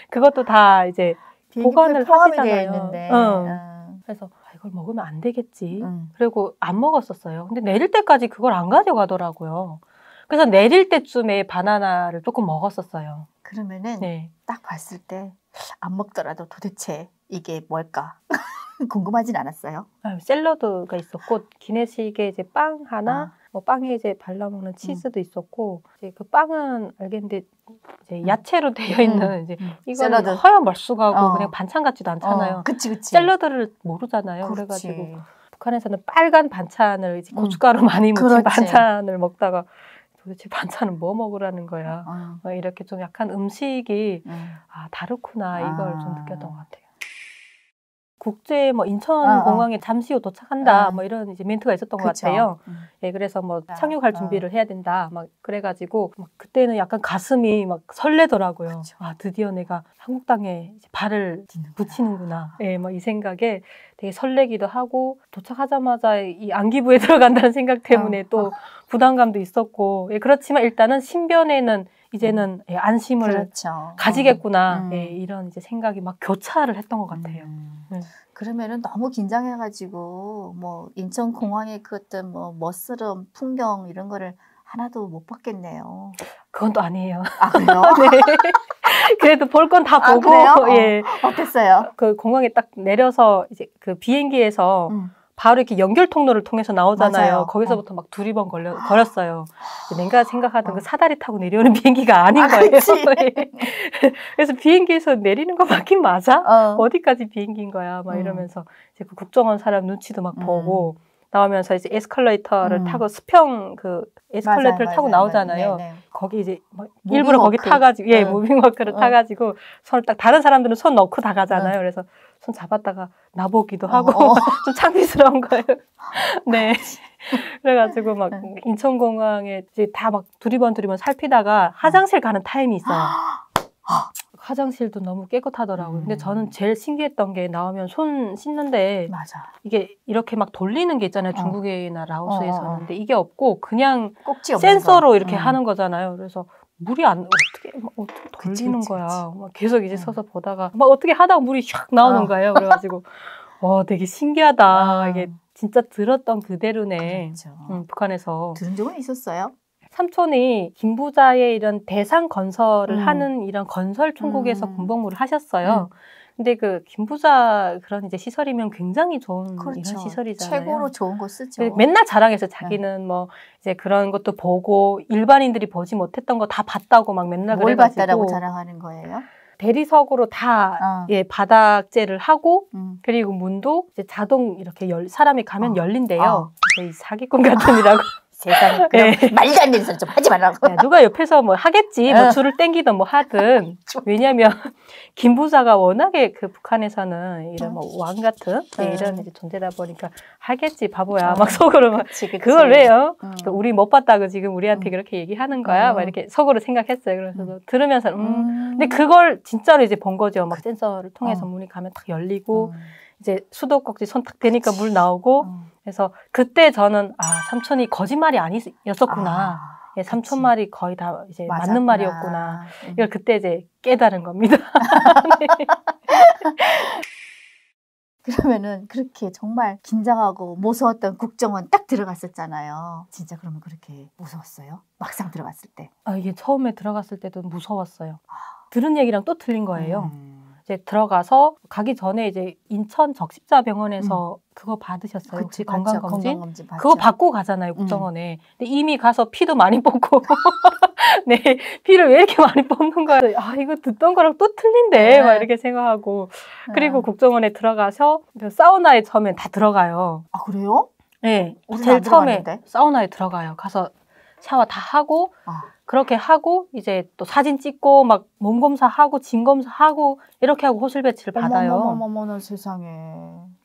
[SPEAKER 2] 그것도 다 이제 보관을
[SPEAKER 1] 포함이 되어
[SPEAKER 2] 하시잖아요.
[SPEAKER 1] 있는데.
[SPEAKER 2] 그래서 이걸 먹으면 안 되겠지. 그리고 안 먹었었어요. 근데 내릴 때까지 그걸 안 가져가더라고요. 그래서 내릴 때쯤에 바나나를 조금 먹었었어요.
[SPEAKER 1] 그러면은
[SPEAKER 2] 네.
[SPEAKER 1] 딱 봤을 때 안 먹더라도 도대체 이게 뭘까 궁금하진 않았어요.
[SPEAKER 2] 샐러드가 있었고 기내식에 이제 빵 하나, 뭐 빵에 이제 발라 먹는 치즈도 있었고 이제 그 빵은 알겠는데 이제 야채로 되어 있는 이제 이거는
[SPEAKER 1] 샐러드.
[SPEAKER 2] 하얀 말쑥하고 그냥 반찬 같지도 않잖아요.
[SPEAKER 1] 그치.
[SPEAKER 2] 샐러드를 모르잖아요.
[SPEAKER 1] 그렇지.
[SPEAKER 2] 그래가지고 북한에서는 빨간 반찬을 이제 고춧가루 많이 묻힌 반찬을 먹다가 도대체 반찬은 뭐 먹으라는 거야. 이렇게 좀 약간 음식이 다르구나 이걸 좀 느꼈던 것 같아요. 국제 뭐 인천공항에 잠시 후 도착한다 뭐 이런 이제 멘트가 있었던 것 같아요. 예, 그래서 뭐 착륙할 준비를 해야 된다 막 그래가지고 막 그때는 약간 가슴이 막 설레더라고요. 아 드디어 내가 한국 땅에 이제 발을 붙이는구나. 예, 뭐 이 생각에 되게 설레기도 하고 도착하자마자 이 안기부에 들어간다는 생각 때문에 또 부담감도 있었고 예, 그렇지만 일단은 신변에는 이제는 예, 안심을 가지겠구나 예, 이런 이제 생각이 막 교차를 했던 것 같아요.
[SPEAKER 1] 그러면은 너무 긴장해가지고 뭐 인천 공항의 그 어떤 뭐 멋스러운 풍경 이런 거를 하나도 못 봤겠네요.
[SPEAKER 2] 그건 또 아니에요.
[SPEAKER 1] 아 그래요?
[SPEAKER 2] 네. 그래도 볼 건 다 보고 예.
[SPEAKER 1] 어땠어요?
[SPEAKER 2] 그 공항에 딱 내려서 이제 그 비행기에서 바로 이렇게 연결 통로를 통해서 나오잖아요.
[SPEAKER 1] 맞아요.
[SPEAKER 2] 거기서부터 막 두리번 걸었어요. 내가 생각하던 그 사다리 타고 내려오는 비행기가 아닌 거예요. 그래서 비행기에서 내리는 거 맞긴 맞아? 어디까지 비행기인 거야? 막 이러면서 이제 그 국정원 사람 눈치도 막 보고 나오면서 이제 에스컬레이터를 타고 수평 그 에스컬레이터를 타고 나오잖아요.
[SPEAKER 1] 네네.
[SPEAKER 2] 거기 이제 막 일부러 거기 타가지고 무빙워크를 타가지고 손을 딱 다른 사람들은 손 넣고 다 가잖아요. 그래서 손 잡았다가 나보기도 하고 좀 창피스러운 거예요. 네. 그래가지고 막 인천공항에 이제 다 막 두리번 살피다가 화장실 가는 타임이 있어요. 화장실도 너무 깨끗하더라고요. 근데 저는 제일 신기했던 게 나오면 손 씻는데 이게 이렇게 막 돌리는 게 있잖아요. 중국이나 라오스에서는. 근데 이게 없고 그냥 센서로 이렇게 하는 거잖아요. 그래서 물이 어떻게 돌리는 거야. 막 계속 이제 서서 보다가 막 어떻게 하다가 물이 샥 나오는 거예요. 그래가지고 되게 신기하다. 이게 진짜 들었던 그대로네. 북한에서.
[SPEAKER 1] 들은 적은 있었어요?
[SPEAKER 2] 삼촌이 김부자의 이런 대상 건설을 하는 이런 건설 총국에서 군복무를 하셨어요. 근데 그 김부자 그런 이제 시설이면 굉장히 좋은 이런 시설이잖아요.
[SPEAKER 1] 최고로 좋은 거 쓰죠.
[SPEAKER 2] 맨날 자랑해서 자기는 뭐 이제 그런 것도 보고 일반인들이 보지 못했던 거 다 봤다고 막 맨날
[SPEAKER 1] 뭘
[SPEAKER 2] 그래가지고
[SPEAKER 1] 봤다라고 자랑하는 거예요?
[SPEAKER 2] 대리석으로 다 예, 바닥재를 하고 그리고 문도 이제 자동 이렇게 사람이 가면 열린대요. 이 사기꾼 같은이라고.
[SPEAKER 1] 세상에 말도 안 되는 소리 좀 하지 말라고.
[SPEAKER 2] 누가 옆에서 뭐 하겠지, 뭐 줄을 땡기든 뭐 하든. 왜냐면 김부자가 워낙에 그 북한에서는 이런 뭐 왕 같은 이런 이제 존재다 보니까 하겠지 바보야. 막 속으로 막 그걸 왜요? 우리 못 봤다고 지금 우리한테 그렇게 얘기하는 거야. 막 이렇게 속으로 생각했어요. 그래서 들으면서 근데 그걸 진짜로 이제 본 거죠. 막 센서를 통해서 문이 가면 탁 열리고 이제 수도꼭지 손 탁 대니까 물 나오고. 그래서 그때 저는 삼촌이 거짓말이 아니었었구나. 예, 삼촌 말이 거의 다 이제 맞는 말이었구나. 이걸 그때 이제 깨달은 겁니다. 네.
[SPEAKER 1] 그러면은 그렇게 정말 긴장하고 무서웠던 국정원 딱 들어갔었잖아요. 진짜 그러면 그렇게 무서웠어요? 막상 들어갔을 때.
[SPEAKER 2] 이게 처음에 들어갔을 때도 무서웠어요. 들은 얘기랑 또 틀린 거예요. 이제 들어가서 가기 전에 이제 인천 적십자병원에서 그거 받으셨어요. 혹시 건강검진? 그거 받고 가잖아요, 국정원에. 근데 이미 가서 피도 많이 뽑고 네, 피를 왜 이렇게 많이 뽑는 거야? 이거 듣던 거랑 또 틀린데 막 이렇게 생각하고 그리고 국정원에 들어가서 사우나에 처음엔 다 들어가요.
[SPEAKER 1] 아 그래요?
[SPEAKER 2] 네, 제일 처음에 사우나에 들어가요. 가서 샤워 다 하고 그렇게 하고 이제 또 사진 찍고 막 몸 검사하고 진 검사하고 이렇게 하고 호술 배치를 받아요.
[SPEAKER 1] 어머머머머머 세상에.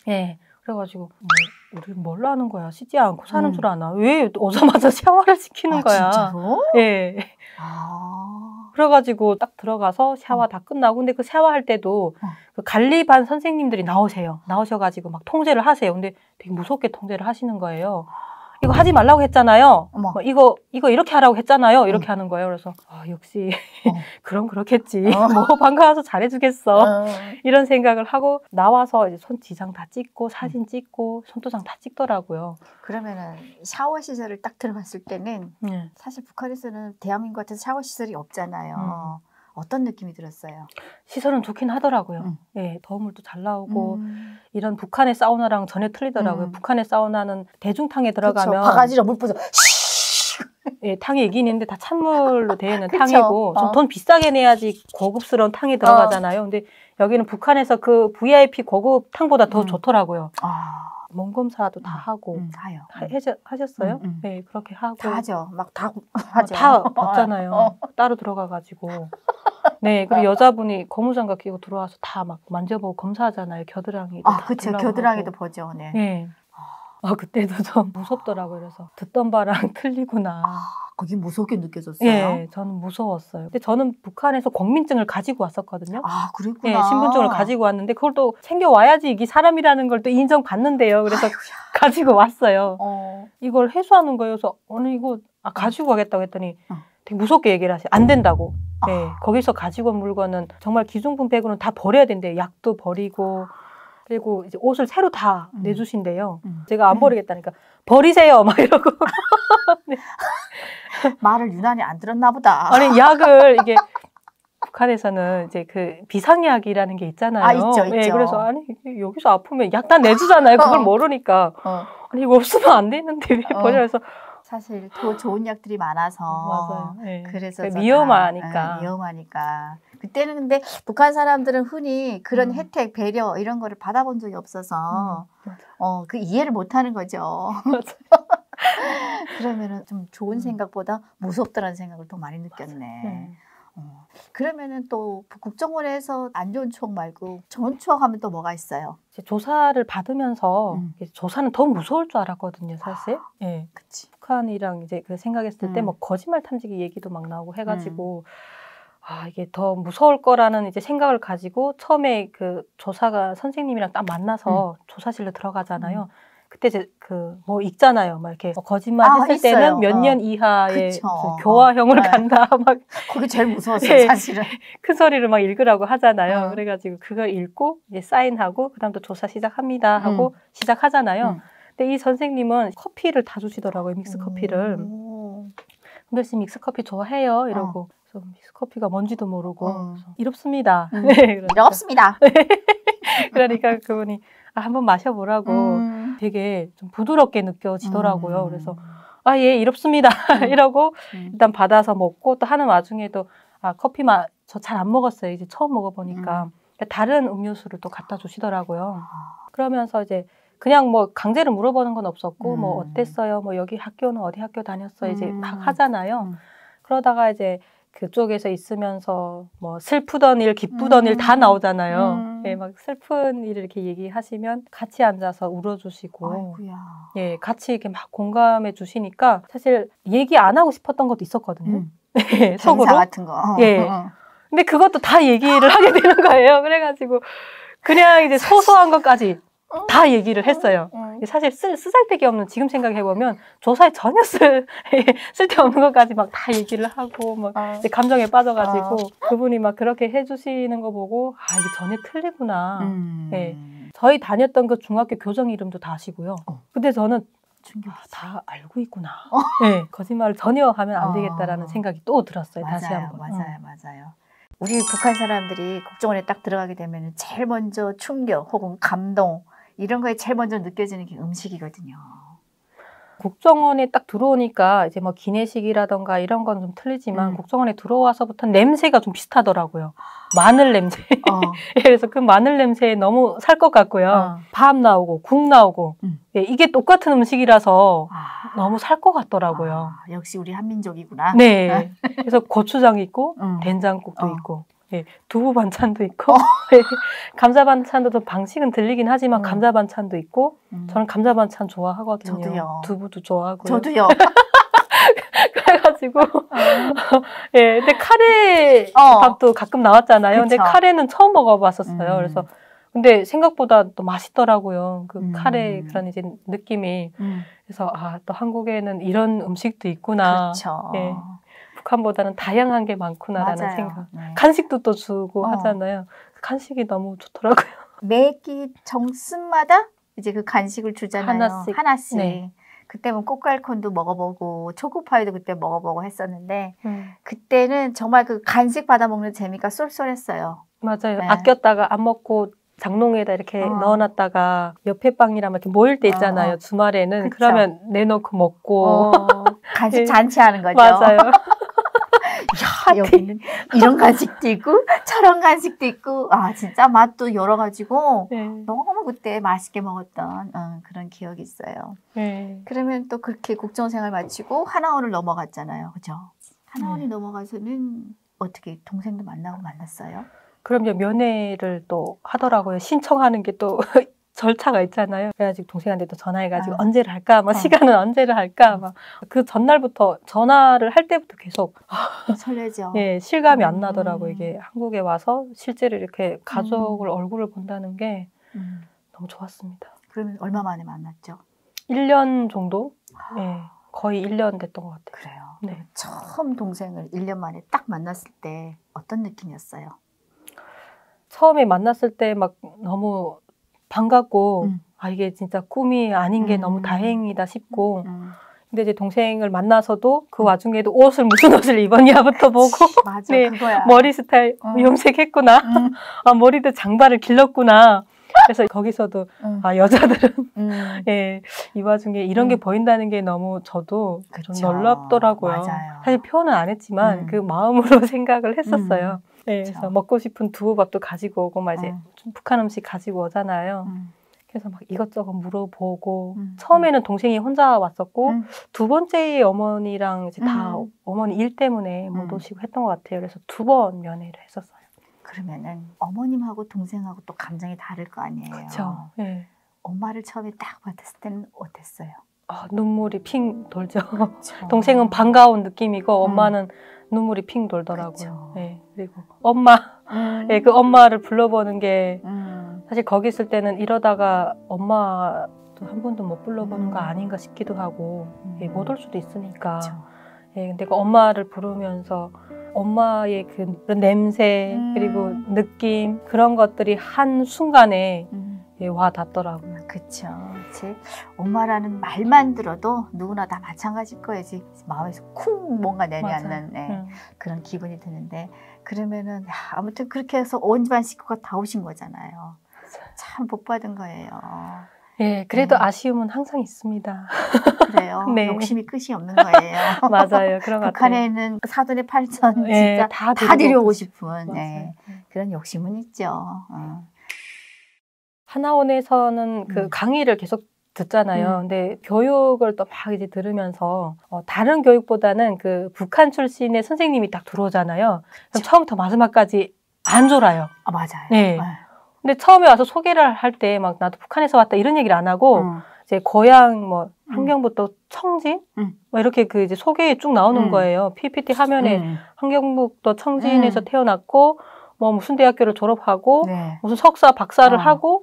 [SPEAKER 2] 네, 그래가지고 우리 뭘 하는 거야? 씻지 않고 사는 줄 아나? 왜 오자마자 샤워를 시키는 거야?
[SPEAKER 1] 진짜로?
[SPEAKER 2] 예. 그래가지고 딱 들어가서 샤워 다 끝나고 근데 그 샤워할 때도 그 관리반 선생님들이 나오셔가지고 막 통제를 하세요. 근데 되게 무섭게 통제를 하시는 거예요. 이거 하지 말라고 했잖아요. 뭐 이거 이렇게 하라고 했잖아요. 이렇게 하는 거예요. 그래서 역시 그럼 그렇겠지. 뭐 방과 와서 잘해주겠어. 이런 생각을 하고 나와서 이제 손 지장 다 찍고 사진 찍고 손도장 다 찍더라고요.
[SPEAKER 1] 그러면은 샤워 시설을 딱 들어갔을 때는 사실 북한에서는 대한민국 같은 샤워 시설이 없잖아요. 어떤 느낌이 들었어요?
[SPEAKER 2] 시설은 좋긴 하더라고요. 예, 더운물도 잘 나오고 이런 북한의 사우나랑 전혀 틀리더라고요. 북한의 사우나는 대중탕에 들어가면
[SPEAKER 1] 그쵸, 바가지로 물 뿌려
[SPEAKER 2] 예, 탕이 이긴 있는데 다 찬물로 되어 있는 탕이고 좀 돈 비싸게 내야지 고급스러운 탕에 들어가잖아요. 근데 여기는 북한에서 그 VIP 고급 탕보다 더 좋더라고요. 몸 검사도 다 하고 하셨어요? 네, 그렇게 하고
[SPEAKER 1] 다 하죠. 막 다 하죠.
[SPEAKER 2] 다 봤잖아요. 따로 들어가가지고. 네, 그리고 여자분이 고무장갑 끼고 들어와서 다 막 만져보고 검사하잖아요. 겨드랑이도.
[SPEAKER 1] 그렇죠. 겨드랑이도 보죠. 네.
[SPEAKER 2] 네. 그때도 좀 무섭더라고요. 그래서 듣던 바랑 틀리구나.
[SPEAKER 1] 거기 무섭게 느껴졌어요?
[SPEAKER 2] 네, 저는 무서웠어요. 근데 저는 북한에서 국민증을 가지고 왔었거든요.
[SPEAKER 1] 그랬구나.
[SPEAKER 2] 네, 신분증을 가지고 왔는데 그걸 또 챙겨와야지 이게 사람이라는 걸 또 인정받는데요. 그래서 가지고 왔어요. 이걸 해소하는 거예요. 그래서 이거 가지고 가겠다고 했더니 되게 무섭게 얘기를 하세요. 안 된다고. 네, 거기서 가지고 온 물건은 정말 기준분배고는 다 버려야 된대요. 약도 버리고 그리고 이제 옷을 새로 다 내주신대요. 제가 안 버리겠다니까 버리세요 막 이러고. 네.
[SPEAKER 1] 말을 유난히 안 들었나 보다.
[SPEAKER 2] 아니 약을 이게 북한에서는 이제 그 비상약이라는 게 있잖아요.
[SPEAKER 1] 있죠.
[SPEAKER 2] 네, 그래서 아니 여기서 아프면 약 다 내주잖아요. 그걸 모르니까 아니 이거 없으면 안 되는데 왜 버려? 그래서
[SPEAKER 1] 사실 더 좋은 약들이 많아서
[SPEAKER 2] 맞아요. 네.
[SPEAKER 1] 그래서
[SPEAKER 2] 위험하니까.
[SPEAKER 1] 위험하니까. 그때는 근데 북한 사람들은 흔히 그런 혜택, 배려 이런 거를 받아본 적이 없어서 그 이해를 못하는 거죠. 그러면은 좀 좋은 생각보다 무섭다는 생각을 더 많이 느꼈네. 그러면은 또 국정원에서 안 좋은 추억 말고 좋은 추억 하면 또 뭐가 있어요?
[SPEAKER 2] 조사를 받으면서 조사는 더 무서울 줄 알았거든요, 사실. 네.
[SPEAKER 1] 그치.
[SPEAKER 2] 북한이랑 이제 그 생각했을 때 뭐 거짓말 탐지기 얘기도 막 나오고 해가지고 이게 더 무서울 거라는 이제 생각을 가지고 처음에 그 조사가 선생님이랑 딱 만나서 조사실로 들어가잖아요. 그때 이제 그 뭐 읽잖아요. 막 이렇게 거짓말 했을
[SPEAKER 1] 있어요.
[SPEAKER 2] 때는 몇 년 이하의 교화형을 간다. 막
[SPEAKER 1] 그게 제일 무서웠어요, 사실은.
[SPEAKER 2] 큰 소리로 막 읽으라고 하잖아요. 그래가지고 그걸 읽고 이제 사인하고 그다음 또 조사 시작합니다 하고 시작하잖아요. 근데 이 선생님은 커피를 다 주시더라고요. 믹스 커피를. 근데 씨 믹스 커피 좋아해요 이러고. 그래서 믹스 커피가 뭔지도 모르고 이롭습니다.
[SPEAKER 1] 이롭습니다.
[SPEAKER 2] 그러니까 그분이 한번 마셔보라고 되게 좀 부드럽게 느껴지더라고요. 그래서 예, 이롭습니다. 이러고 일단 받아서 먹고 또 하는 와중에도 커피 저 잘 안 먹었어요. 이제 처음 먹어보니까. 다른 음료수를 또 갖다 주시더라고요. 그러면서 이제 그냥 뭐 강제로 물어보는 건 없었고 뭐 어땠어요? 뭐 여기 학교는 어디 학교 다녔어요? 이제 막 하잖아요. 그러다가 이제 그쪽에서 있으면서 뭐 슬프던 일, 기쁘던 일 다 나오잖아요. 예, 막 슬픈 일을 이렇게 얘기하시면 같이 앉아서 울어주시고,
[SPEAKER 1] 아이고야.
[SPEAKER 2] 예, 같이 이렇게 막 공감해 주시니까 사실 얘기 안 하고 싶었던 것도 있었거든요. 네, 속으로.
[SPEAKER 1] 같은 거.
[SPEAKER 2] 예. 근데 그것도 다 얘기를 하게 되는 거예요. 그래가지고 그냥 이제 소소한 것까지 다 얘기를 했어요. 사실 쓰잘데기 없는 지금 생각해보면 조사에 전혀 쓸데없는 것까지 막 다 얘기를 하고 막 이제 감정에 빠져가지고 그분이 막 그렇게 해주시는 거 보고 이게 전혀 틀리구나. 네. 저희 다녔던 그 중학교 교정 이름도 다 아시고요. 근데 저는 다 알고 있구나. 네. 거짓말을 전혀 하면 안 되겠다라는 생각이 또 들었어요.
[SPEAKER 1] 맞아요,
[SPEAKER 2] 다시 한번.
[SPEAKER 1] 맞아요. 우리 북한 사람들이 국정원에 딱 들어가게 되면 제일 먼저 충격 혹은 감동 이런 거에 제일 먼저 느껴지는 게 음식이거든요.
[SPEAKER 2] 국정원에 딱 들어오니까 이제 뭐 기내식이라던가 이런 건 좀 틀리지만 국정원에 들어와서부터 냄새가 좀 비슷하더라고요. 마늘 냄새. 그래서 그 마늘 냄새에 너무 살 것 같고요. 밥 나오고 국 나오고 예, 이게 똑같은 음식이라서 너무 살 것 같더라고요.
[SPEAKER 1] 역시 우리 한민족이구나.
[SPEAKER 2] 네. 그래서 고추장 있고 된장국도 있고 예, 두부 반찬도 있고 예, 감자 반찬도 좀 방식은 들리긴 하지만 감자 반찬도 있고 저는 감자 반찬 좋아하거든요.
[SPEAKER 1] 저도요.
[SPEAKER 2] 두부도 좋아하고요.
[SPEAKER 1] 저도요.
[SPEAKER 2] 그래가지고 예, 근데 카레 밥도 가끔 나왔잖아요. 근데
[SPEAKER 1] 그쵸.
[SPEAKER 2] 카레는 처음 먹어봤었어요. 그래서 근데 생각보다 또 맛있더라고요. 그 카레 그런 이제 느낌이. 그래서 아, 또 한국에는 이런 음식도 있구나.
[SPEAKER 1] 그렇죠.
[SPEAKER 2] 예, 북한보다는 다양한 게 많구나라는
[SPEAKER 1] 맞아요.
[SPEAKER 2] 생각.
[SPEAKER 1] 네.
[SPEAKER 2] 간식도 또 주고 하잖아요. 간식이 너무 좋더라고요.
[SPEAKER 1] 매끼 정순마다 이제 그 간식을 주잖아요. 하나씩.
[SPEAKER 2] 네.
[SPEAKER 1] 그때는 꽃갈콘도 먹어보고 초코파이도 그때 먹어보고 했었는데 그때는 정말 그 간식 받아 먹는 재미가 쏠쏠했어요.
[SPEAKER 2] 맞아요.
[SPEAKER 1] 네.
[SPEAKER 2] 아꼈다가 안 먹고 장롱에다 이렇게 넣어놨다가 옆에 빵이랑 이렇게 모일 때 있잖아요. 주말에는.
[SPEAKER 1] 그쵸.
[SPEAKER 2] 그러면 내놓고 먹고.
[SPEAKER 1] 간식
[SPEAKER 2] 예.
[SPEAKER 1] 잔치하는 거죠.
[SPEAKER 2] 맞아요.
[SPEAKER 1] 야, 여기는 이런 간식도 있고 저런 간식도 있고 아 진짜 맛도 여러 가지고
[SPEAKER 2] 네.
[SPEAKER 1] 너무 그때 맛있게 먹었던 그런 기억이 있어요.
[SPEAKER 2] 네.
[SPEAKER 1] 그러면 또 그렇게 국정생활 마치고 하나원을 넘어갔잖아요. 그죠? 하나원이 넘어가서는 어떻게 동생도 만났어요?
[SPEAKER 2] 그럼 이제 면회를 또 하더라고요. 신청하는 게 또 절차가 있잖아요. 그래가지고 동생한테 또 전화해가지고 언제를 할까? 막 시간은 언제를 할까? 막 그 전날부터 전화를 할 때부터 계속
[SPEAKER 1] 설레죠.
[SPEAKER 2] 예, 실감이 안 나더라고요. 이게 한국에 와서 실제로 이렇게 가족을 얼굴을 본다는 게 너무 좋았습니다.
[SPEAKER 1] 그러면 얼마 만에 만났죠?
[SPEAKER 2] 1년 정도? 예, 거의 1년 됐던 것 같아요.
[SPEAKER 1] 그래요.
[SPEAKER 2] 네.
[SPEAKER 1] 처음 동생을 1년 만에 딱 만났을 때 어떤 느낌이었어요?
[SPEAKER 2] 처음에 만났을 때 막 너무 반갑고 아 이게 진짜 꿈이 아닌 게 너무 다행이다 싶고 근데 이제 동생을 만나서도 그 와중에도 옷을 무슨 옷을 입었냐부터 보고
[SPEAKER 1] 맞아,
[SPEAKER 2] 네,
[SPEAKER 1] 그거야.
[SPEAKER 2] 머리 스타일 염색했구나 아 머리도 장발을 길렀구나 그래서 거기서도 아 여자들은 예, 이 와중에 이런 게 보인다는 게 너무 저도
[SPEAKER 1] 그쵸.
[SPEAKER 2] 좀 놀랍더라고요.
[SPEAKER 1] 맞아요.
[SPEAKER 2] 사실 표현은 안 했지만 그 마음으로 생각을 했었어요. 네,
[SPEAKER 1] 그쵸.
[SPEAKER 2] 그래서 먹고 싶은 두부밥도 가지고 오고 막 이제 좀 북한 음식 가지고 오잖아요. 그래서 막 이것저것 물어보고 처음에는 동생이 혼자 왔었고 두 번째 어머니랑 이제 다 어머니 일 때문에 못 오시고 했던 것 같아요. 그래서 2번 면회를 했었어요.
[SPEAKER 1] 그러면은 어머님하고 동생하고 또 감정이 다를 거 아니에요.
[SPEAKER 2] 그렇죠. 네.
[SPEAKER 1] 엄마를 처음에 딱 봤을 때는 어땠어요?
[SPEAKER 2] 아, 눈물이 핑 돌죠.
[SPEAKER 1] 그쵸.
[SPEAKER 2] 동생은 반가운 느낌이고 엄마는 눈물이 핑 돌더라고요.
[SPEAKER 1] 그쵸.
[SPEAKER 2] 네, 그리고 엄마, 네, 그 엄마를 불러보는 게 사실 거기 있을 때는 이러다가 엄마도 한 번도 못 불러보는 거 아닌가 싶기도 하고 예, 못 올 수도 있으니까. 예, 근데 그 엄마를 부르면서 엄마의 그 냄새 그리고 느낌 그런 것들이 한 순간에 예, 와 닿더라고요.
[SPEAKER 1] 그쵸. 제 엄마라는 말만 들어도 누구나 다 마찬가지일 거예요. 마음에서 쿵 뭔가 내려앉는 네, 그런 기분이 드는데 그러면은 야, 아무튼 그렇게 해서 온 집안 식구가 다 오신 거잖아요. 참 복 받은 거예요.
[SPEAKER 2] 예, 그래도 아쉬움은 항상 있습니다.
[SPEAKER 1] 그래요.
[SPEAKER 2] 네.
[SPEAKER 1] 욕심이 끝이 없는 거예요.
[SPEAKER 2] 맞아요. 그런 것 같아요.
[SPEAKER 1] 북한에는 사돈의 8천
[SPEAKER 2] 예,
[SPEAKER 1] 진짜
[SPEAKER 2] 다
[SPEAKER 1] 다
[SPEAKER 2] 싶은.
[SPEAKER 1] 데려오고 싶은 네, 그런 욕심은 있죠.
[SPEAKER 2] 하나원에서는 그 강의를 계속 듣잖아요. 근데 교육을 또 막 이제 들으면서 다른 교육보다는 그 북한 출신의 선생님이 딱 들어오잖아요. 그럼 처음부터 마지막까지 안 졸아요.
[SPEAKER 1] 아 맞아요.
[SPEAKER 2] 네. 근데 처음에 와서 소개를 할 때 막 나도 북한에서 왔다 이런 얘기를 안 하고 이제 고향 뭐 환경부터 청진 뭐 이렇게 그 이제 소개에 쭉 나오는 거예요. PPT 화면에 환경북도 청진에서 태어났고 뭐 무슨 대학교를 졸업하고
[SPEAKER 1] 네.
[SPEAKER 2] 무슨 석사 박사를 하고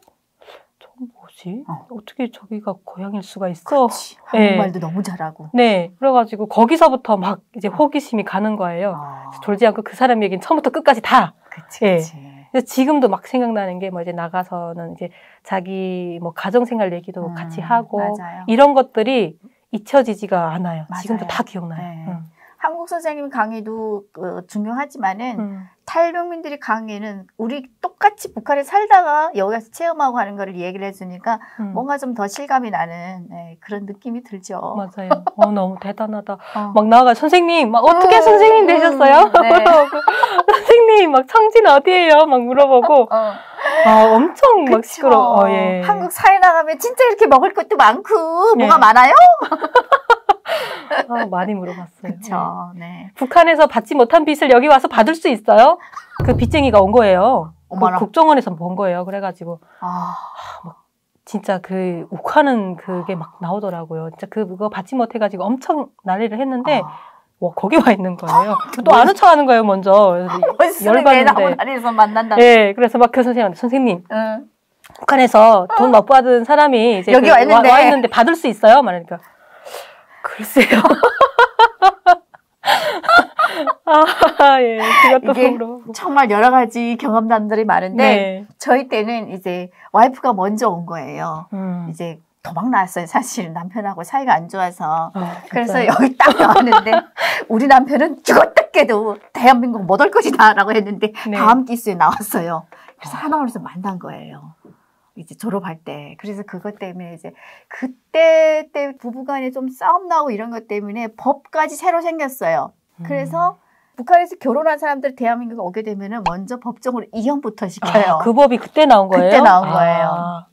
[SPEAKER 2] 저 뭐지? 어떻게 저기가 고향일 수가 있어?
[SPEAKER 1] 한국말도 너무 잘하고.
[SPEAKER 2] 네. 그래가지고 거기서부터 막 이제 호기심이 가는 거예요. 졸지 않고 그 사람 얘기는 처음부터 끝까지 다.
[SPEAKER 1] 그치,
[SPEAKER 2] 예.
[SPEAKER 1] 그치.
[SPEAKER 2] 그래서 지금도 막 생각나는 게 뭐 이제 나가서는 이제 자기 뭐 가정생활 얘기도 같이 하고
[SPEAKER 1] 맞아요.
[SPEAKER 2] 이런 것들이 잊혀지지가 않아요.
[SPEAKER 1] 맞아요.
[SPEAKER 2] 지금도 다 기억나요.
[SPEAKER 1] 네. 한국 선생님 강의도 중요하지만은 탈북민들이 강의는 우리 똑같이 북한에 살다가 여기 가서 체험하고 하는 거를 얘기를 해주니까 뭔가 좀 더 실감이 나는 네, 그런 느낌이 들죠.
[SPEAKER 2] 맞아요. 너무 대단하다. 막 나와가 선생님, 막 어떻게 선생님 되셨어요?
[SPEAKER 1] 네.
[SPEAKER 2] 선생님, 막 청진 어디예요? 막 물어보고. 엄청 막 시끄러워. 예.
[SPEAKER 1] 한국 사회 나가면 진짜 이렇게 먹을 것도 많고 뭐가
[SPEAKER 2] 예.
[SPEAKER 1] 많아요?
[SPEAKER 2] 많이 물어봤어요.
[SPEAKER 1] 그렇죠. 네.
[SPEAKER 2] 북한에서 받지 못한 빚을 여기 와서 받을 수 있어요? 그 빚쟁이가 온 거예요.
[SPEAKER 1] 어머나.
[SPEAKER 2] 국정원에서 본 거예요. 그래가지고
[SPEAKER 1] 아,
[SPEAKER 2] 진짜 그 욱하는 그게 막 나오더라고요. 진짜 그거 받지 못해가지고 엄청 난리를 했는데 와, 거기 와 있는 거예요. 또 아는 척 하는 거예요, 먼저.
[SPEAKER 1] 열받는데. 다리에서 만난다.
[SPEAKER 2] 네, 그래서 막 그 선생님,
[SPEAKER 1] 응.
[SPEAKER 2] 북한에서 돈 못 받은 사람이 이제
[SPEAKER 1] 여기 와 있는데
[SPEAKER 2] 받을 수 있어요? 말하니까 글쎄요. 예,
[SPEAKER 1] 이게 정말 여러 가지 경험담들이 많은데
[SPEAKER 2] 네.
[SPEAKER 1] 저희 때는 이제 와이프가 먼저 온 거예요. 이제 도망 나왔어요. 사실 남편하고 사이가 안 좋아서. 그래서 여기 딱 나왔는데 우리 남편은 죽었다 깨도 대한민국 못 올 것이다 라고 했는데
[SPEAKER 2] 네.
[SPEAKER 1] 다음 기수에 나왔어요. 그래서 하나원에서 만난 거예요. 이제 졸업할 때. 그래서 그것 때문에 이제 그때 부부간에 좀 싸움 나고 이런 것 때문에 법까지 새로 생겼어요. 그래서 북한에서 결혼한 사람들 대한민국에 오게 되면은 먼저 법정으로 이혼부터 시켜요.
[SPEAKER 2] 그 법이 그때 나온 거예요?
[SPEAKER 1] 그때 나온 거예요.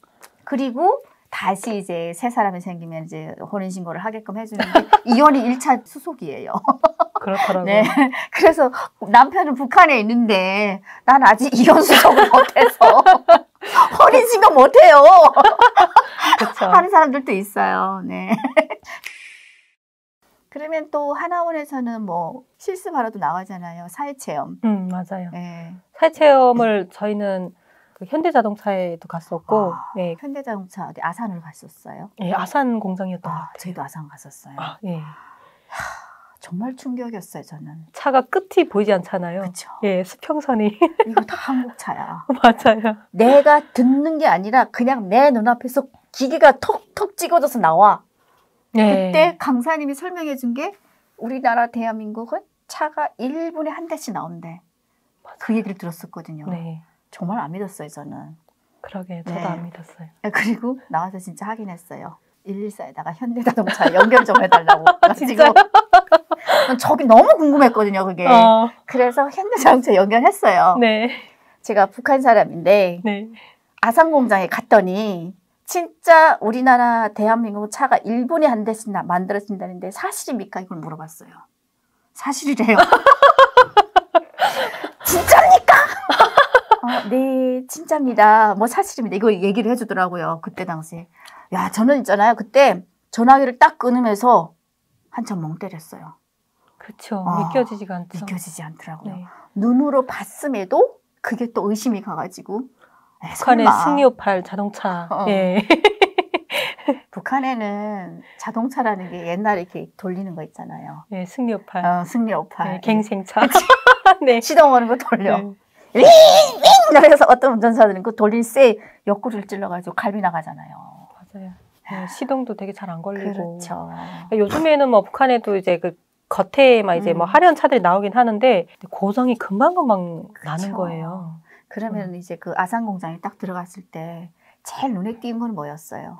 [SPEAKER 1] 그리고 다시 이제 새 사람이 생기면 이제 혼인신고를 하게끔 해주는데 이혼이 1차 수속이에요.
[SPEAKER 2] 그렇더라고요.
[SPEAKER 1] 네. 그래서 남편은 북한에 있는데 난 아직 이혼 수속을 못해서 혼인신고 못해요.
[SPEAKER 2] 그렇죠.
[SPEAKER 1] 하는 사람들도 있어요. 네. 그러면 또 하나원에서는 뭐 실습하러도 나가잖아요. 사회체험.
[SPEAKER 2] 맞아요.
[SPEAKER 1] 네.
[SPEAKER 2] 사회체험을 저희는 그 현대자동차에도 갔었고, 네.
[SPEAKER 1] 현대자동차 어디 아산을 갔었어요.
[SPEAKER 2] 예, 아산 공장이었던 것 같아요.
[SPEAKER 1] 저희도 아산 갔었어요.
[SPEAKER 2] 예.
[SPEAKER 1] 정말 충격이었어요, 저는.
[SPEAKER 2] 차가 끝이 보이지 않잖아요.
[SPEAKER 1] 그렇죠.
[SPEAKER 2] 예, 수평선이.
[SPEAKER 1] 이거 다 한국 차야.
[SPEAKER 2] 맞아요.
[SPEAKER 1] 내가 듣는 게 아니라 그냥 내 눈앞에서 기계가 톡톡 찍어져서 나와.
[SPEAKER 2] 예.
[SPEAKER 1] 그때 강사님이 설명해 준 게 우리나라 대한민국은 차가 1분에 한 대씩 나온대. 그 얘기를 들었었거든요.
[SPEAKER 2] 네.
[SPEAKER 1] 정말 안 믿었어요, 저는.
[SPEAKER 2] 그러게, 저도
[SPEAKER 1] 네.
[SPEAKER 2] 안 믿었어요.
[SPEAKER 1] 그리고 나와서 진짜 확인했어요. 114에다가 현대자동차 연결 좀 해달라고.
[SPEAKER 2] 진짜요?
[SPEAKER 1] 저기 너무 궁금했거든요, 그게. 그래서 현대자동차 연결했어요.
[SPEAKER 2] 네.
[SPEAKER 1] 제가 북한 사람인데
[SPEAKER 2] 네.
[SPEAKER 1] 아산 공장에 갔더니 진짜 우리나라 대한민국 차가 1분에 한 대씩 만들어진다는데 사실입니까? 이걸 물어봤어요. 사실이래요. 진짜입니까? 네, 진짜입니다. 뭐 사실입니다. 이거 얘기를 해주더라고요. 그때 당시에. 야, 저는 있잖아요. 그때 전화기를 딱 끊으면서 한참 멍 때렸어요.
[SPEAKER 2] 그렇죠. 믿겨지지가 않죠.
[SPEAKER 1] 믿겨지지 않더라고요.
[SPEAKER 2] 네.
[SPEAKER 1] 눈으로 봤음에도 그게 또 의심이 가가지고.
[SPEAKER 2] 북한의 승리호팔 자동차. 예.
[SPEAKER 1] 북한에는 자동차라는 게 옛날에 이렇게 돌리는 거 있잖아요.
[SPEAKER 2] 네, 승리호팔.
[SPEAKER 1] 승리호팔.
[SPEAKER 2] 네, 갱생차. 네.
[SPEAKER 1] 시동 거는 거 돌려.
[SPEAKER 2] 네.
[SPEAKER 1] 윙! 그래서 어떤 운전사들은 그 돌린 쇠 옆구리를 찔러가지고 갈비 나가잖아요.
[SPEAKER 2] 맞아요. 네, 시동도 되게 잘 안 걸리고.
[SPEAKER 1] 그렇죠.
[SPEAKER 2] 요즘에는 뭐 북한에도 이제 그 겉에 막 이제 뭐 화려한 차들이 나오긴 하는데 고성이 금방금방 나는 거예요.
[SPEAKER 1] 그러면 이제 그 아산 공장에 딱 들어갔을 때 제일 눈에 띄는 건 뭐였어요?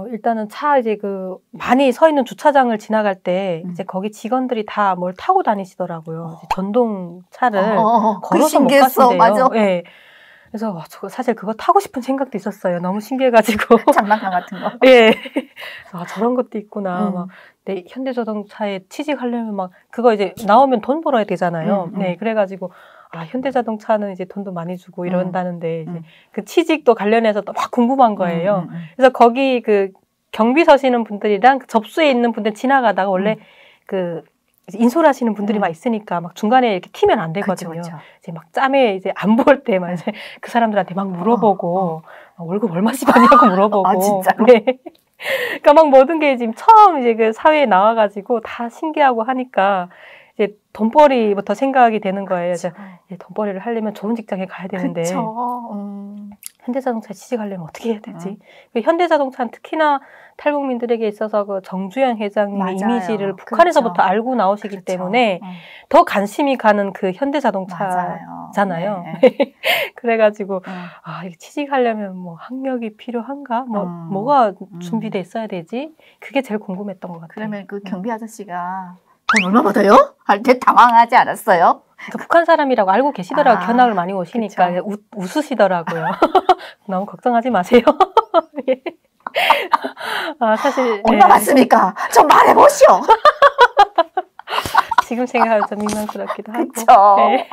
[SPEAKER 2] 일단은 차 이제 그 많이 서 있는 주차장을 지나갈 때 이제 거기 직원들이 다 뭘 타고 다니시더라고요. 이제 전동차를 걸어서 못 가신대요.
[SPEAKER 1] 맞아.
[SPEAKER 2] 네. 그래서 저 사실 그거 타고 싶은 생각도 있었어요. 너무 신기해가지고.
[SPEAKER 1] 장난감 같은 거.
[SPEAKER 2] 예. 저런 것도 있구나. 막 네, 현대자동차에 취직하려면 막 그거 이제 나오면 돈 벌어야 되잖아요. 네, 그래가지고 현대자동차는 이제 돈도 많이 주고 이런다는데 이제 그 취직도 관련해서 또 막 궁금한 거예요. 그래서 거기 그 경비 서시는 분들이랑 그 접수에 있는 분들 지나가다가 원래 그 인솔하시는 분들이 막 있으니까 막 중간에 이렇게 튀면 안 되거든요.
[SPEAKER 1] 그쵸, 그쵸.
[SPEAKER 2] 이제 막 짬에 이제 안 볼 때 막 이제 그 사람들한테 막 물어보고 월급 얼마씩 받냐고 물어보고.
[SPEAKER 1] 아, 진짜로?
[SPEAKER 2] 네. 그러니까 막 모든 게 지금 처음 이제 그 사회에 나와가지고 다 신기하고 하니까 이제 돈벌이부터 생각이 되는 거예요. 이제 돈벌이를 하려면 좋은 직장에 가야 되는데. 현대자동차에 취직하려면 어떻게 해야 되지? 현대자동차는 특히나 탈북민들에게 있어서 그 정주영 회장님의
[SPEAKER 1] 맞아요.
[SPEAKER 2] 이미지를 북한에서부터
[SPEAKER 1] 그렇죠.
[SPEAKER 2] 알고 나오시기
[SPEAKER 1] 그렇죠.
[SPEAKER 2] 때문에 더 관심이 가는 그 현대자동차잖아요.
[SPEAKER 1] 네.
[SPEAKER 2] 그래가지고 이거 취직하려면 뭐 학력이 필요한가? 뭐가 준비돼 있어야 되지? 그게 제일 궁금했던 것 같아요.
[SPEAKER 1] 그러면 그 경비 아저씨가 돈 얼마 받아요? 할 때 당황하지 않았어요?
[SPEAKER 2] 그러니까 북한 사람이라고 알고 계시더라고요. 견학을 많이 오시니까
[SPEAKER 1] 그쵸.
[SPEAKER 2] 웃으시더라고요. 너무 걱정하지 마세요. 예. 사실
[SPEAKER 1] 얼마 받습니까? 좀 말해보시오.
[SPEAKER 2] 지금 생각하면 좀 민망스럽기도 하고.
[SPEAKER 1] 그쵸.
[SPEAKER 2] 네.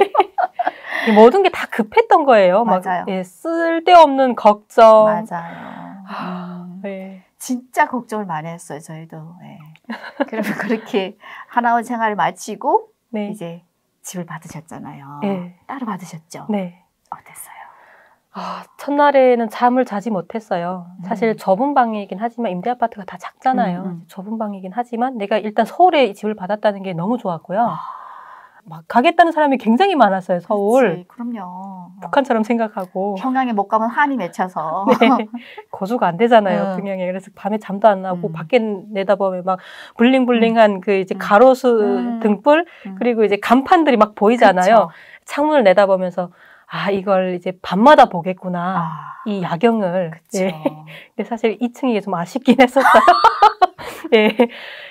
[SPEAKER 2] 모든 게 다 급했던 거예요.
[SPEAKER 1] 맞아요.
[SPEAKER 2] 막, 예, 쓸데없는 걱정.
[SPEAKER 1] 맞아요.
[SPEAKER 2] 네.
[SPEAKER 1] 진짜 걱정을 많이 했어요, 저희도. 네. 그러면 그렇게 하나원 생활을 마치고
[SPEAKER 2] 네.
[SPEAKER 1] 이제 집을 받으셨잖아요.
[SPEAKER 2] 네.
[SPEAKER 1] 따로 받으셨죠?
[SPEAKER 2] 네.
[SPEAKER 1] 어땠어요?
[SPEAKER 2] 첫날에는 잠을 자지 못했어요. 사실 좁은 방이긴 하지만 임대 아파트가 다 작잖아요. 좁은 방이긴 하지만 내가 일단 서울에 집을 받았다는 게 너무 좋았고요. 막 가겠다는 사람이 굉장히 많았어요, 서울.
[SPEAKER 1] 그치, 그럼요.
[SPEAKER 2] 북한처럼 생각하고.
[SPEAKER 1] 평양에 못 가면 한이 맺혀서.
[SPEAKER 2] 네. 거주가 안 되잖아요, 평양에. 그래서 밤에 잠도 안 나고 밖에 내다보면 막 블링블링한 그 이제 가로수 등불 그리고 이제 간판들이 막 보이잖아요.
[SPEAKER 1] 그쵸.
[SPEAKER 2] 창문을 내다보면서 이걸 이제 밤마다 보겠구나. 이 야경을.
[SPEAKER 1] 그쵸.
[SPEAKER 2] 예. 근데 사실 2층이 좀 아쉽긴 했었어요. 예.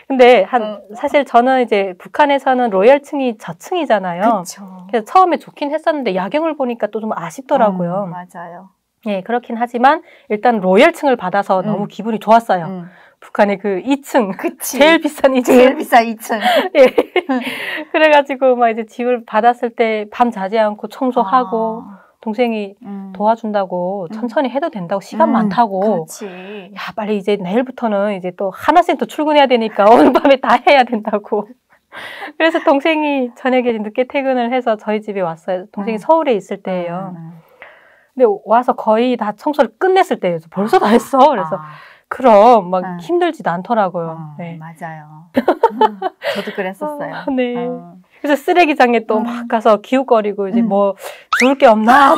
[SPEAKER 2] 근데 사실 저는 이제 북한에서는 로열층이 저층이잖아요.
[SPEAKER 1] 그쵸.
[SPEAKER 2] 그래서 처음에 좋긴 했었는데 야경을 보니까 또 좀 아쉽더라고요.
[SPEAKER 1] 맞아요.
[SPEAKER 2] 예, 그렇긴 하지만 일단 로열층을 받아서 너무 기분이 좋았어요. 북한의 그 2층.
[SPEAKER 1] 그치.
[SPEAKER 2] 제일 비싼 2층.
[SPEAKER 1] 제일 비싼 2층.
[SPEAKER 2] 예. 그래가지고 막 이제 집을 받았을 때 밤 자지 않고 청소하고 동생이 도와준다고 천천히 해도 된다고 시간 많다고.
[SPEAKER 1] 그렇지.
[SPEAKER 2] 야, 빨리 이제 내일부터는 이제 또 하나센터 출근해야 되니까 오늘 밤에 다 해야 된다고. 그래서 동생이 저녁에 늦게 퇴근을 해서 저희 집에 왔어요. 동생이 서울에 있을 때예요. 근데 와서 거의 다 청소를 끝냈을 때예요. 벌써 다 했어. 그래서 그럼 막 힘들지도 않더라고요. 네.
[SPEAKER 1] 맞아요. 저도 그랬었어요.
[SPEAKER 2] 네. 그래서 쓰레기장에 또 막 가서 기웃거리고 이제 뭐 줄 게 없나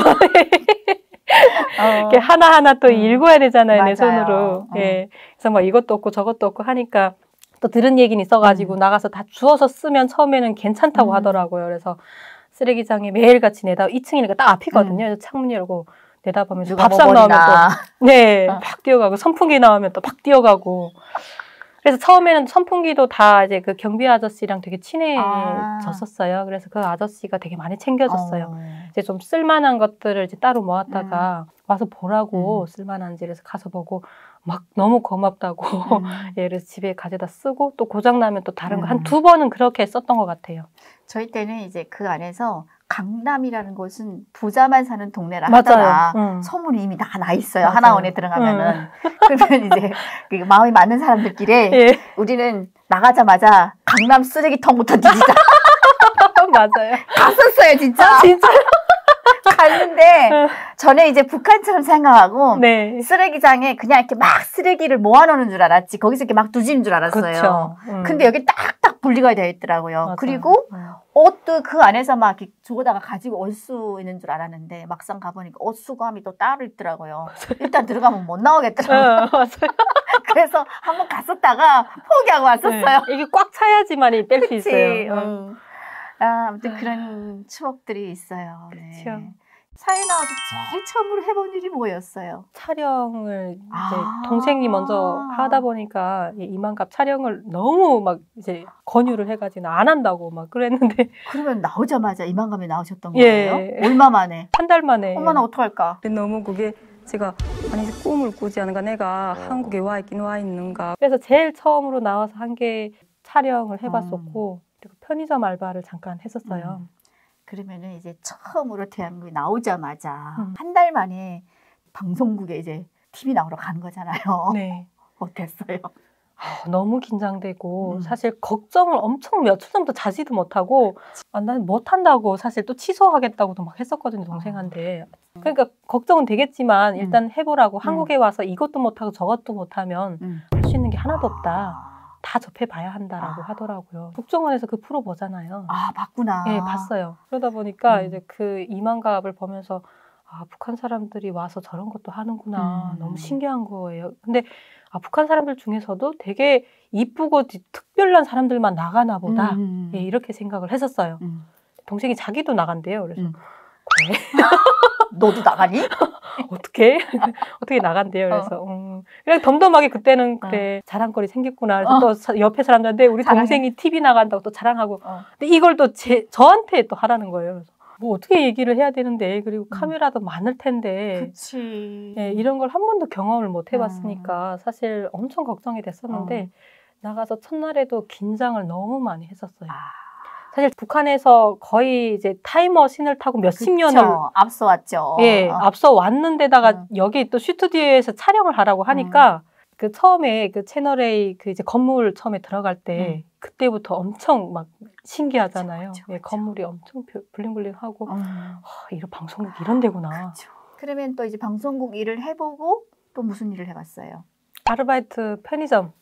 [SPEAKER 2] 이렇게 하나하나 또 읽어야 되잖아요. 내 손으로. 예. 그래서 막 이것도 없고 저것도 없고 하니까 또 들은 얘기는 있어가지고 나가서 다 주워서 쓰면 처음에는 괜찮다고 하더라고요. 그래서 쓰레기장에 매일같이 내다 2층이니까 딱 앞이거든요. 그래서 창문 열고 내다보면서 밥상 나오면 또 네, 막 뛰어가고 선풍기 나오면 또 막 뛰어가고. 그래서 처음에는 선풍기도 다 이제 그 경비 아저씨랑 되게 친해졌었어요. 그래서 그 아저씨가 되게 많이 챙겨줬어요. 이제 좀 쓸만한 것들을 이제 따로 모았다가 와서 보라고 쓸만한지 그래서 가서 보고 막 너무 고맙다고 예, 그래서 집에 가져다 쓰고 또 고장나면 또 다른 거 한 2번은 그렇게 썼던 것 같아요.
[SPEAKER 1] 저희 때는 이제 그 안에서 강남이라는 곳은 부자만 사는 동네라
[SPEAKER 2] 맞아요.
[SPEAKER 1] 하더라. 소문이 이미 다 나 있어요.
[SPEAKER 2] 맞아요.
[SPEAKER 1] 하나원에 들어가면은. 그러면 이제 그 마음이 맞는 사람들끼리
[SPEAKER 2] 예.
[SPEAKER 1] 우리는 나가자마자 강남 쓰레기통부터 뒤지자.
[SPEAKER 2] 맞아요.
[SPEAKER 1] 갔었어요, 진짜.
[SPEAKER 2] 진짜.
[SPEAKER 1] 갔는데 전에 이제 북한처럼 생각하고
[SPEAKER 2] 네.
[SPEAKER 1] 쓰레기장에 그냥 이렇게 막 쓰레기를 모아놓는 줄 알았지. 거기서 이렇게 막 두지는 줄 알았어요.
[SPEAKER 2] 그쵸.
[SPEAKER 1] 근데 여기 딱딱 분리가 되어 있더라고요.
[SPEAKER 2] 맞아요.
[SPEAKER 1] 그리고 옷도 그 안에서 막 이렇게 주워다가 가지고 올 수 있는 줄 알았는데 막상 가보니까 옷 수거함이 또 따로 있더라고요. 일단 들어가면 못 나오겠더라고요.
[SPEAKER 2] 맞아요.
[SPEAKER 1] 그래서 한번 갔었다가 포기하고 왔었어요.
[SPEAKER 2] 네. 이게 꽉 차야지만이 뺄 수 있어요.
[SPEAKER 1] 아무튼 그런 추억들이 있어요.
[SPEAKER 2] 그렇죠.
[SPEAKER 1] 네. 사회 나와서 제일 처음으로 해본 일이 뭐였어요?
[SPEAKER 2] 촬영을 이제 동생이 먼저 하다 보니까 이만갑 촬영을 너무 막 이제 권유를 해가지고 안 한다고 막 그랬는데.
[SPEAKER 1] 그러면 나오자마자 이만감에 나오셨던
[SPEAKER 2] 예.
[SPEAKER 1] 거예요? 얼마 만에?
[SPEAKER 2] 한 달 만에.
[SPEAKER 1] 엄마나 어떡할까?
[SPEAKER 6] 너무 그게 제가 아니 꿈을 꾸지 않은가 내가 한국에 와 있긴 와 있는가.
[SPEAKER 2] 그래서 제일 처음으로 나와서 한 게 촬영을 해봤었고 그리고 편의점 알바를 잠깐 했었어요.
[SPEAKER 1] 그러면은 이제 처음으로 대한민국에 나오자마자 한 달 만에 방송국에 이제 TV 나오러 가는 거잖아요.
[SPEAKER 2] 네.
[SPEAKER 1] 어땠어요?
[SPEAKER 2] 너무 긴장되고 사실 걱정을 엄청 며칠 전부터 자지도 못하고 난 못한다고 사실 또 취소하겠다고도 막 했었거든요, 동생한테. 그러니까 걱정은 되겠지만 일단 해보라고 한국에 와서 이것도 못하고 저것도 못하면 할 수 있는 게 하나도 없다. 다 접해봐야 한다라고 하더라고요. 국정원에서 그 프로 보잖아요.
[SPEAKER 1] 봤구나.
[SPEAKER 2] 네, 봤어요. 그러다 보니까 이제 그 이만갑을 보면서 북한 사람들이 와서 저런 것도 하는구나. 너무 신기한 거예요. 근데 북한 사람들 중에서도 되게 이쁘고 특별한 사람들만 나가나 보다. 예, 이렇게 생각을 했었어요. 동생이 자기도 나간대요. 그래서 그래?
[SPEAKER 1] 너도 나가니?
[SPEAKER 2] 어떻게 나간대요. 그래서 그냥 덤덤하게 그때는 그래 자랑거리 생겼구나. 그래서 또 옆에 사람들한테 우리 동생이 TV 나간다고 또 자랑하고. 근데 이걸 또 저한테 또 하라는 거예요. 그래서 뭐 어떻게 얘기를 해야 되는데 그리고 카메라도 많을 텐데.
[SPEAKER 1] 그치.
[SPEAKER 2] 예, 이런 걸 한 번도 경험을 못 해봤으니까 사실 엄청 걱정이 됐었는데 나가서 첫날에도 긴장을 너무 많이 했었어요. 사실 북한에서 거의 이제 타임머신을 타고 몇십 년을
[SPEAKER 1] 앞서왔죠.
[SPEAKER 2] 예, 앞서 왔는데다가 여기 또 스튜디오에서 촬영을 하라고 하니까 그 처음에 그 채널A 그 이제 건물 처음에 들어갈 때 그때부터 엄청 막 신기하잖아요.
[SPEAKER 1] 그쵸.
[SPEAKER 2] 예, 건물이 엄청 블링블링하고 이런 방송국 이런 데구나.
[SPEAKER 1] 그쵸. 그러면 또 이제 방송국 일을 해보고 또 무슨 일을 해봤어요?
[SPEAKER 2] 아르바이트 편의점.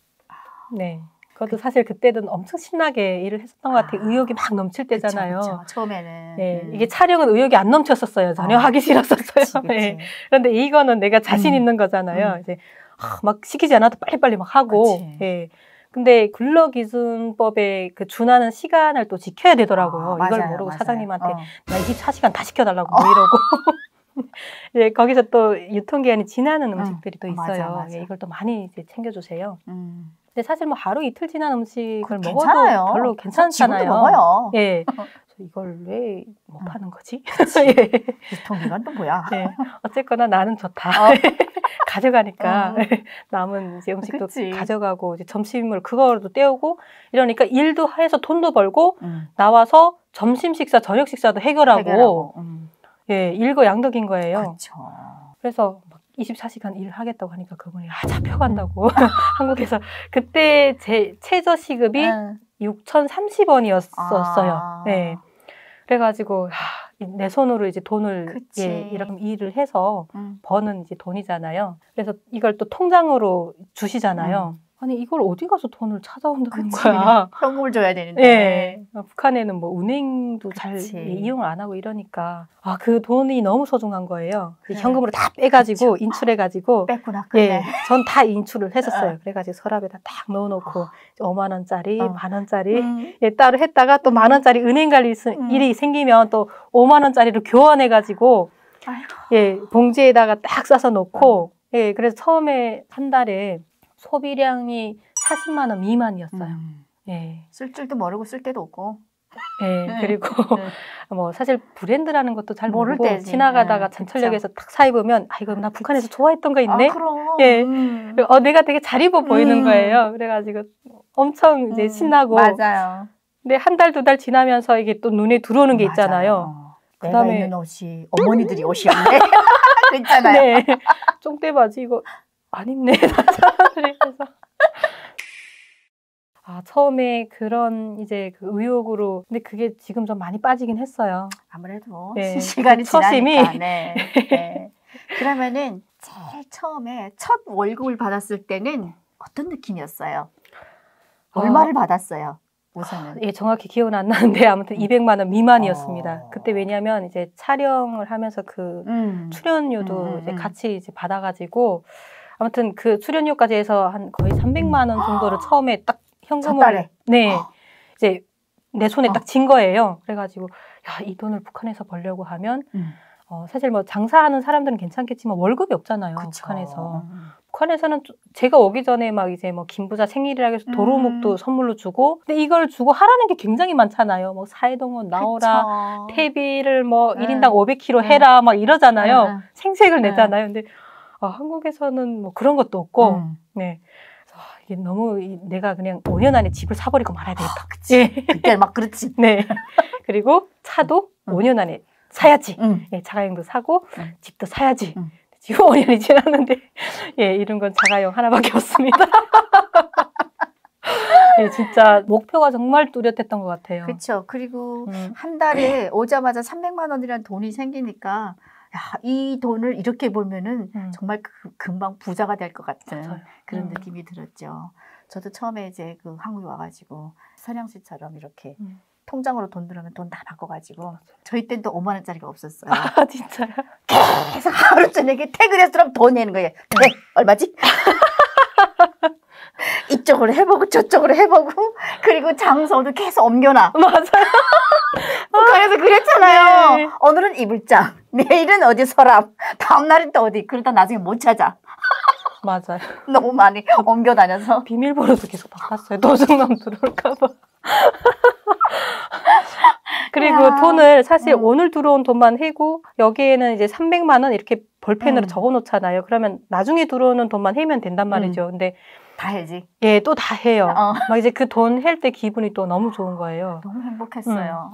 [SPEAKER 2] 네. 그것도 사실 그때는 엄청 신나게 일을 했었던 것 같아요. 의욕이 막 넘칠 때잖아요.
[SPEAKER 1] 그쵸. 처음에는.
[SPEAKER 2] 네, 이게 촬영은 의욕이 안 넘쳤었어요. 전혀 하기 싫었었어요.
[SPEAKER 1] 그치.
[SPEAKER 2] 네. 그런데 이거는 내가 자신 있는 거잖아요. 이제 막 시키지 않아도 빨리빨리 막 하고. 예. 근데 근로기준법에 그 준하는 시간을 또 지켜야 되더라고요. 이걸
[SPEAKER 1] 맞아요,
[SPEAKER 2] 모르고
[SPEAKER 1] 맞아요.
[SPEAKER 2] 사장님한테 나 24시간 다 시켜달라고 뭐 이러고. 예, 거기서 또 유통기한이 지나는 음식들이 또 있어요.
[SPEAKER 1] 맞아.
[SPEAKER 2] 예, 이걸 또 많이 이제 챙겨주세요. 근데 사실 뭐 하루 이틀 지난 음식을 먹어도
[SPEAKER 1] 괜찮아요.
[SPEAKER 2] 별로 괜찮잖아요.
[SPEAKER 1] 지금도 먹어요.
[SPEAKER 2] 예. 이걸 왜 못 파는 거지?
[SPEAKER 1] 예. 유통기간도 뭐야?
[SPEAKER 2] 예. 어쨌거나 나는 좋다. 가져가니까 남은 이제 음식도
[SPEAKER 1] 그치.
[SPEAKER 2] 가져가고 이제 점심을 그거로도 때우고 이러니까 일도 해서 돈도 벌고 나와서 점심 식사, 저녁 식사도 해결하고. 예, 일거양득인 거예요.
[SPEAKER 1] 그렇죠.
[SPEAKER 2] 그래서 막 24시간 일하겠다고 하니까 그분이 잡혀간다고 한국에서 그때 제 최저 시급이 6,030원이었어요. 네. 그래가지고 내 손으로 이제 돈을 예, 이런 일을 해서 버는 이제 돈이잖아요. 그래서 이걸 또 통장으로 주시잖아요. 아니 이걸 어디 가서 돈을 찾아온다는 거야.
[SPEAKER 1] 현금을 줘야 되는데.
[SPEAKER 2] 네. 북한에는 뭐 은행도 잘
[SPEAKER 1] 그치.
[SPEAKER 2] 이용을 안 하고 이러니까 그 돈이 너무 소중한 거예요. 현금으로 다 빼가지고 인출해가지고
[SPEAKER 1] 뺐구나.
[SPEAKER 2] 예, 전 다 인출을 했었어요. 그래가지고 서랍에다 딱 넣어놓고 5만 원짜리, 만 원짜리 예, 따로 했다가 또 만 원짜리 은행 갈 일이 생기면 또 5만 원짜리를 교환해가지고 예, 봉지에다가 딱 싸서 놓고 예, 그래서 처음에 한 달에 소비량이 40만 원 미만이었어요. 예.
[SPEAKER 1] 쓸 줄도 모르고 쓸 데도 없고.
[SPEAKER 2] 예. 그리고 뭐 사실 브랜드라는 것도 잘
[SPEAKER 1] 모를
[SPEAKER 2] 모르고
[SPEAKER 1] 때지.
[SPEAKER 2] 지나가다가 전철역에서 딱 사 입으면 이거 나 북한에서 좋아했던 거 있네.
[SPEAKER 1] 그럼.
[SPEAKER 2] 예. 내가 되게 잘 입어 보이는 거예요. 그래가지고 엄청 이제 신나고.
[SPEAKER 1] 맞아요.
[SPEAKER 2] 근데 한 달, 두 달 지나면서 이게 또 눈에 들어오는 게 있잖아요.
[SPEAKER 1] 내가
[SPEAKER 2] 그다음에
[SPEAKER 1] 입는 옷이 어머니들이 옷이었네. 그랬잖아요.
[SPEAKER 2] 네. 쫑대바지 이거 안 입네. 그래서 처음에 그런 이제 그 의욕으로 근데 그게 지금 좀 많이 빠지긴 했어요.
[SPEAKER 1] 아무래도
[SPEAKER 2] 네.
[SPEAKER 1] 시간이
[SPEAKER 2] 처심이.
[SPEAKER 1] 지나니까. 네. 네. 그러면은 제일 처음에 첫 월급을 받았을 때는 어떤 느낌이었어요? 얼마를 받았어요? 우선은.
[SPEAKER 2] 예, 정확히 기억은 안 나는데 아무튼 200만 원 미만이었습니다. 그때 왜냐면 이제 촬영을 하면서 그 출연료도 이제 같이 이제 받아가지고 아무튼 그 출연료까지 해서 한 거의 300만 원 정도를 처음에 딱 현금을 네 이제 내 손에 딱 쥔 거예요. 그래가지고 이 돈을 북한에서 벌려고 하면 사실 뭐 장사하는 사람들은 괜찮겠지만 월급이 없잖아요.
[SPEAKER 1] 그쵸.
[SPEAKER 2] 북한에서. 북한에서는 제가 오기 전에 막 이제 뭐 김부자 생일이라 해서 도루묵도 선물로 주고 근데 이걸 주고 하라는 게 굉장히 많잖아요. 뭐 사회동원 나오라, 퇴비를 뭐 1인당 500kg 해라 막 이러잖아요. 생색을 내잖아요. 근데 한국에서는 뭐 그런 것도 없고 네. 이게 너무 내가 그냥 5년 안에 집을 사버리고 말아야 되겠다.
[SPEAKER 1] 그치. 예. 그때 막 그렇지.
[SPEAKER 2] 네. 그리고 차도 5년 안에 사야지. 예, 자가용도 사고 집도 사야지. 지금 5년이 지났는데 예, 이런 건 자가용 하나밖에 없습니다. 예, 진짜 목표가 정말 뚜렷했던 것 같아요.
[SPEAKER 1] 그렇죠. 그리고 한 달에 오자마자 300만 원이라는 돈이 생기니까 이 돈을 이렇게 벌면은 정말 금방 부자가 될 것 같은 그런 느낌이 들었죠. 저도 처음에 이제 그 한국에 와가지고 선영 씨처럼 이렇게 통장으로 돈 들어오면 돈 다 바꿔가지고 저희 땐 또 5만 원짜리가 없었어요.
[SPEAKER 2] 진짜요?
[SPEAKER 1] 계속 하루 저녁에 퇴근해서 돈 내는 거예요. 네, 얼마지? 이쪽으로 해보고 저쪽으로 해보고 그리고 장소도 계속 옮겨놔.
[SPEAKER 2] 맞아요.
[SPEAKER 1] 북한에서 그랬잖아요.
[SPEAKER 2] 네.
[SPEAKER 1] 오늘은 이불장, 내일은 어디 서랍, 다음 날은 또 어디. 그러다 나중에 못 찾아.
[SPEAKER 2] 맞아요.
[SPEAKER 1] 너무 많이 옮겨 다녀서.
[SPEAKER 2] 비밀번호도 계속 바꿨어요. 도둑놈 들어올까봐. 그리고 돈을 사실 오늘 들어온 돈만 해고 여기에는 이제 300만 원 이렇게 볼펜으로 적어 놓잖아요. 그러면 나중에 들어오는 돈만 해면 된단 말이죠. 근데
[SPEAKER 1] 다 해지.
[SPEAKER 2] 예, 또 다 해요.
[SPEAKER 1] 어.
[SPEAKER 2] 막 이제 그 돈 할 때 기분이 또 너무 좋은 거예요.
[SPEAKER 1] 너무 행복했어요.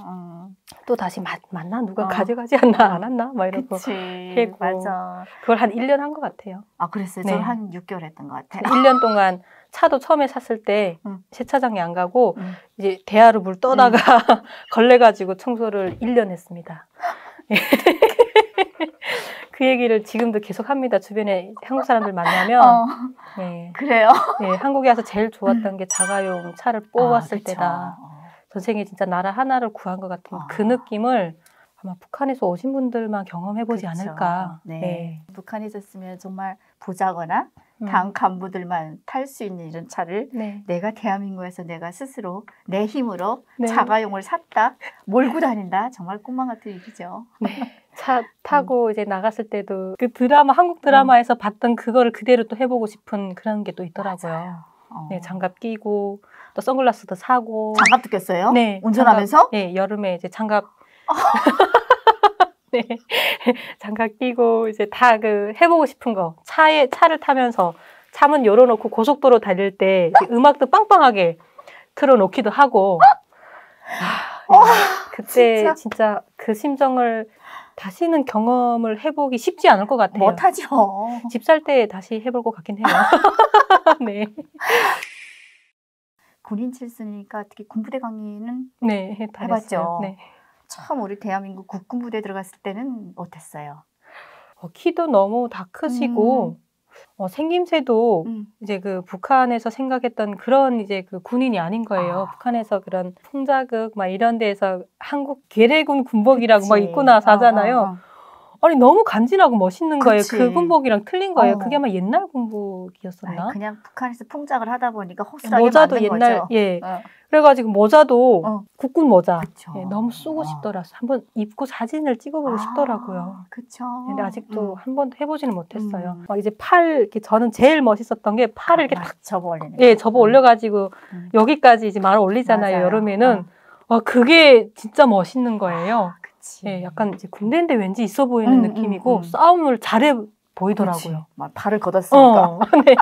[SPEAKER 2] 또 다시 맞나? 누가
[SPEAKER 1] 어.
[SPEAKER 2] 가져가지 않나? 안 왔나? 막 이러고.
[SPEAKER 1] 그치.
[SPEAKER 2] 해고.
[SPEAKER 1] 맞아.
[SPEAKER 2] 그걸 한 1년 한 것 같아요.
[SPEAKER 1] 아, 그랬어요?
[SPEAKER 2] 네.
[SPEAKER 1] 저는 한 6개월 했던 것 같아요.
[SPEAKER 2] 1년 동안 차도 처음에 샀을 때 세차장에 안 가고 이제 대야로 물 떠다가 걸레가지고 청소를 1년 했습니다. 그 얘기를 지금도 계속 합니다. 주변에 한국 사람들 만나면. 네.
[SPEAKER 1] 그래요?
[SPEAKER 2] 네, 한국에 와서 제일 좋았던 게 자가용 차를 뽑았을
[SPEAKER 1] 그쵸.
[SPEAKER 2] 때다. 전생에 진짜 나라 하나를 구한 것 같은 그 느낌을 아마 북한에서 오신 분들만 경험해보지
[SPEAKER 1] 그쵸.
[SPEAKER 2] 않을까.
[SPEAKER 1] 네.
[SPEAKER 2] 네.
[SPEAKER 1] 북한에 있었으면 정말 부자거나 당 간부들만 탈 수 있는 이런 차를
[SPEAKER 2] 네.
[SPEAKER 1] 내가 대한민국에서 내가 스스로 내 힘으로
[SPEAKER 2] 네.
[SPEAKER 1] 자가용을 샀다, 몰고 다닌다. 정말 꿈만 같은 일이죠.
[SPEAKER 2] 차 타고 이제 나갔을 때도 그 드라마, 한국 드라마에서 봤던 그거를 그대로 또 해보고 싶은 그런 게 또 있더라고요. 네, 장갑 끼고 또 선글라스도 사고.
[SPEAKER 1] 장갑도 꼈어요?
[SPEAKER 2] 네.
[SPEAKER 1] 운전하면서?
[SPEAKER 2] 네, 여름에 이제 장갑. 네. 장갑 끼고 이제 다 그 해보고 싶은 거. 차를 타면서 차문 열어놓고 고속도로 달릴 때 음악도 빵빵하게 틀어놓기도 하고. 네. 그때 진짜 그 심정을 다시는 경험을 해보기 쉽지 않을 것 같아요.
[SPEAKER 1] 못하죠.
[SPEAKER 2] 집 살 때 다시 해볼 것 같긴 해요. 네.
[SPEAKER 1] 군인 칠순이니까 특히 군부대 강의는
[SPEAKER 2] 네,
[SPEAKER 1] 해봤죠.
[SPEAKER 2] 네.
[SPEAKER 1] 처음 우리 대한민국 국군부대 들어갔을 때는 어땠어요?
[SPEAKER 2] 키도 너무 다 크시고 생김새도 이제 그 북한에서 생각했던 그런 이제 그 군인이 아닌 거예요. 북한에서 그런 풍자극 막 이런 데에서 한국 괴뢰군 군복이라고 막 입고 나서 하잖아요. 아니 너무 간지나고 멋있는 거예요. 그 군복이랑 틀린 거예요. 그게 아마 옛날 군복이었었나?
[SPEAKER 1] 아니, 그냥 북한에서 풍작을 하다 보니까 허술하게
[SPEAKER 2] 모자도
[SPEAKER 1] 만든
[SPEAKER 2] 옛날
[SPEAKER 1] 거죠.
[SPEAKER 2] 예. 그래가지고 모자도 국군 모자.
[SPEAKER 1] 그쵸.
[SPEAKER 2] 예, 너무 쓰고 싶더라고요. 한번 입고 사진을 찍어보고 싶더라고요.
[SPEAKER 1] 그렇죠.
[SPEAKER 2] 근데 아직도 한 번도 해보지는 못했어요. 막 이제 이렇게 저는 제일 멋있었던 게 팔을 이렇게 딱
[SPEAKER 1] 접어 올리는.
[SPEAKER 2] 예, 접어 올려가지고 여기까지 이제 말을 올리잖아요.
[SPEAKER 1] 맞아요.
[SPEAKER 2] 여름에는. 그게 진짜 멋있는 거예요.
[SPEAKER 1] 그치.
[SPEAKER 2] 예, 약간 이제 군대인데 왠지 있어 보이는 느낌이고 싸움을 잘해 보이더라고요.
[SPEAKER 1] 막 발을 걷었으니까.
[SPEAKER 2] 네.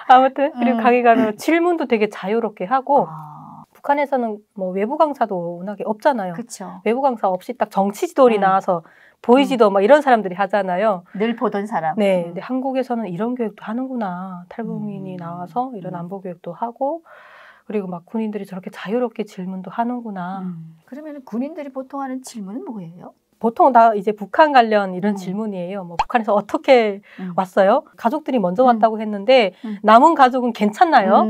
[SPEAKER 2] 아무튼 그리고 가게 가면 질문도 되게 자유롭게 하고 북한에서는 뭐 외부 강사도 워낙에 없잖아요.
[SPEAKER 1] 그렇죠.
[SPEAKER 2] 외부 강사 없이 딱 정치 지도리 나와서 보이지도 막 이런 사람들이 하잖아요.
[SPEAKER 1] 늘 보던 사람.
[SPEAKER 2] 네, 근데 한국에서는 이런 교육도 하는구나. 탈북민이 나와서 이런 안보 교육도 하고 그리고 막 군인들이 저렇게 자유롭게 질문도 하는구나.
[SPEAKER 1] 그러면 군인들이 보통 하는 질문은 뭐예요?
[SPEAKER 2] 보통 다 이제 북한 관련 이런 질문이에요. 뭐 북한에서 어떻게 왔어요? 가족들이 먼저 왔다고 했는데 남은 가족은 괜찮나요?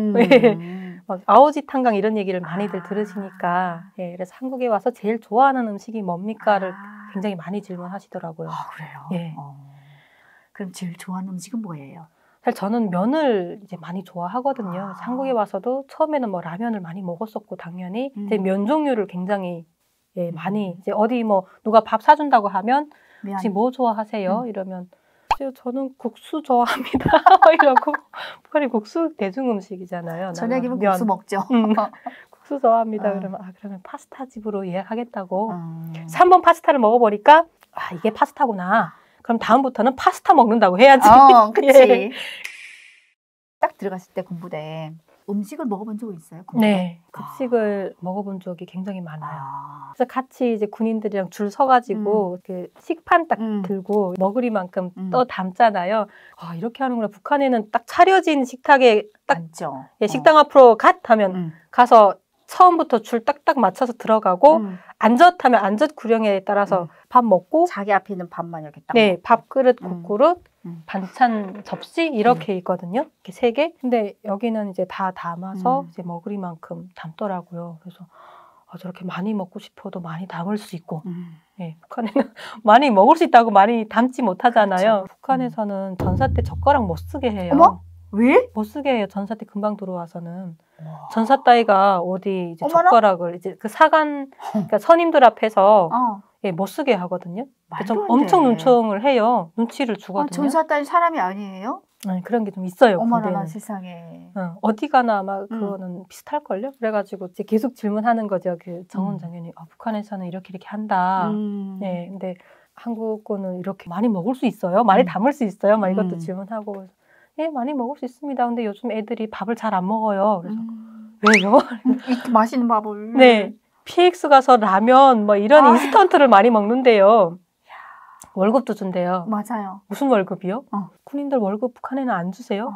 [SPEAKER 2] 막 아오지 탄강 이런 얘기를 많이들 들으시니까 예, 그래서 한국에 와서 제일 좋아하는 음식이 뭡니까를 굉장히 많이 질문하시더라고요.
[SPEAKER 1] 그래요?
[SPEAKER 2] 예.
[SPEAKER 1] 그럼 제일 좋아하는 음식은 뭐예요?
[SPEAKER 2] 사실 저는 면을 이제 많이 좋아하거든요. 그래서 한국에 와서도 처음에는 뭐 라면을 많이 먹었었고 당연히 이제 면 종류를 굉장히 예, 많이 이제 어디 뭐 누가 밥 사준다고 하면 혹시 뭐 좋아하세요? 이러면 저는 국수 좋아합니다. 이러고 북한이 국수 대중 음식이잖아요.
[SPEAKER 1] 저녁이면 국수 먹죠.
[SPEAKER 2] 국수 좋아합니다. 그러면 파스타 집으로 예약하겠다고. 그래서 한번 파스타를 먹어보니까 이게 파스타구나. 그럼 다음부터는 파스타 먹는다고 해야지.
[SPEAKER 1] 그치.
[SPEAKER 2] 예.
[SPEAKER 1] 딱 들어갔을 때 군부대에 음식을 먹어본 적은 있어요? 군부대?
[SPEAKER 2] 네, 급식을 먹어본 적이 굉장히 많아요. 그래서 같이 이제 군인들이랑 줄 서가지고 그 식판 딱 들고 먹으리만큼 떠 담잖아요. 이렇게 하는구나. 북한에는 딱 차려진 식탁에 딱 예, 식당 앞으로 하면 가서 처음부터 줄 딱딱 맞춰서 들어가고 앉았하면 앉았 구령에 따라서 밥 먹고
[SPEAKER 1] 자기 앞에 있는 밥만 이렇게 딱
[SPEAKER 2] 네,
[SPEAKER 1] 먹고.
[SPEAKER 2] 밥그릇, 국그릇, 반찬 접시 이렇게 있거든요. 이렇게 3개. 근데 여기는 이제 다 담아서 이제 먹으리만큼 담더라고요. 그래서 저렇게 많이 먹고 싶어도 많이 담을 수 있고 네, 북한에는 많이 먹을 수 있다고 많이 담지 못하잖아요.
[SPEAKER 1] 그렇죠.
[SPEAKER 2] 북한에서는 전사 때 젓가락 못 쓰게 해요.
[SPEAKER 1] 어머? 왜?
[SPEAKER 2] 못 쓰게 해요. 전사 때 금방 들어와서는. 전사 따위가 어디 이제
[SPEAKER 1] 어머나?
[SPEAKER 2] 젓가락을 이제 그 사관 그러니까 선임들 앞에서 예, 못 쓰게 하거든요. 좀 엄청 눈총을 해요. 눈치를 주거든요.
[SPEAKER 1] 전사 따위 사람이 아니에요?
[SPEAKER 2] 네, 그런 게 좀 있어요.
[SPEAKER 1] 어머나
[SPEAKER 2] 군대는.
[SPEAKER 1] 세상에.
[SPEAKER 2] 어디 가나 아마 그거는 비슷할걸요? 그래가지고 이제 계속 질문하는 거죠. 그 정훈 장교님, 북한에서는 이렇게 한다. 네, 근데 한국군은 이렇게 많이 먹을 수 있어요? 많이 담을 수 있어요? 막 이것도 질문하고. 예, 많이 먹을 수 있습니다. 근데 요즘 애들이 밥을 잘 안 먹어요. 그래서 왜요?
[SPEAKER 1] 이렇게 맛있는 밥을.
[SPEAKER 2] 네. PX 가서 라면 뭐 이런 인스턴트를 많이 먹는데요. 월급도 준대요.
[SPEAKER 1] 맞아요.
[SPEAKER 2] 무슨 월급이요? 군인들 월급 북한에는 안 주세요.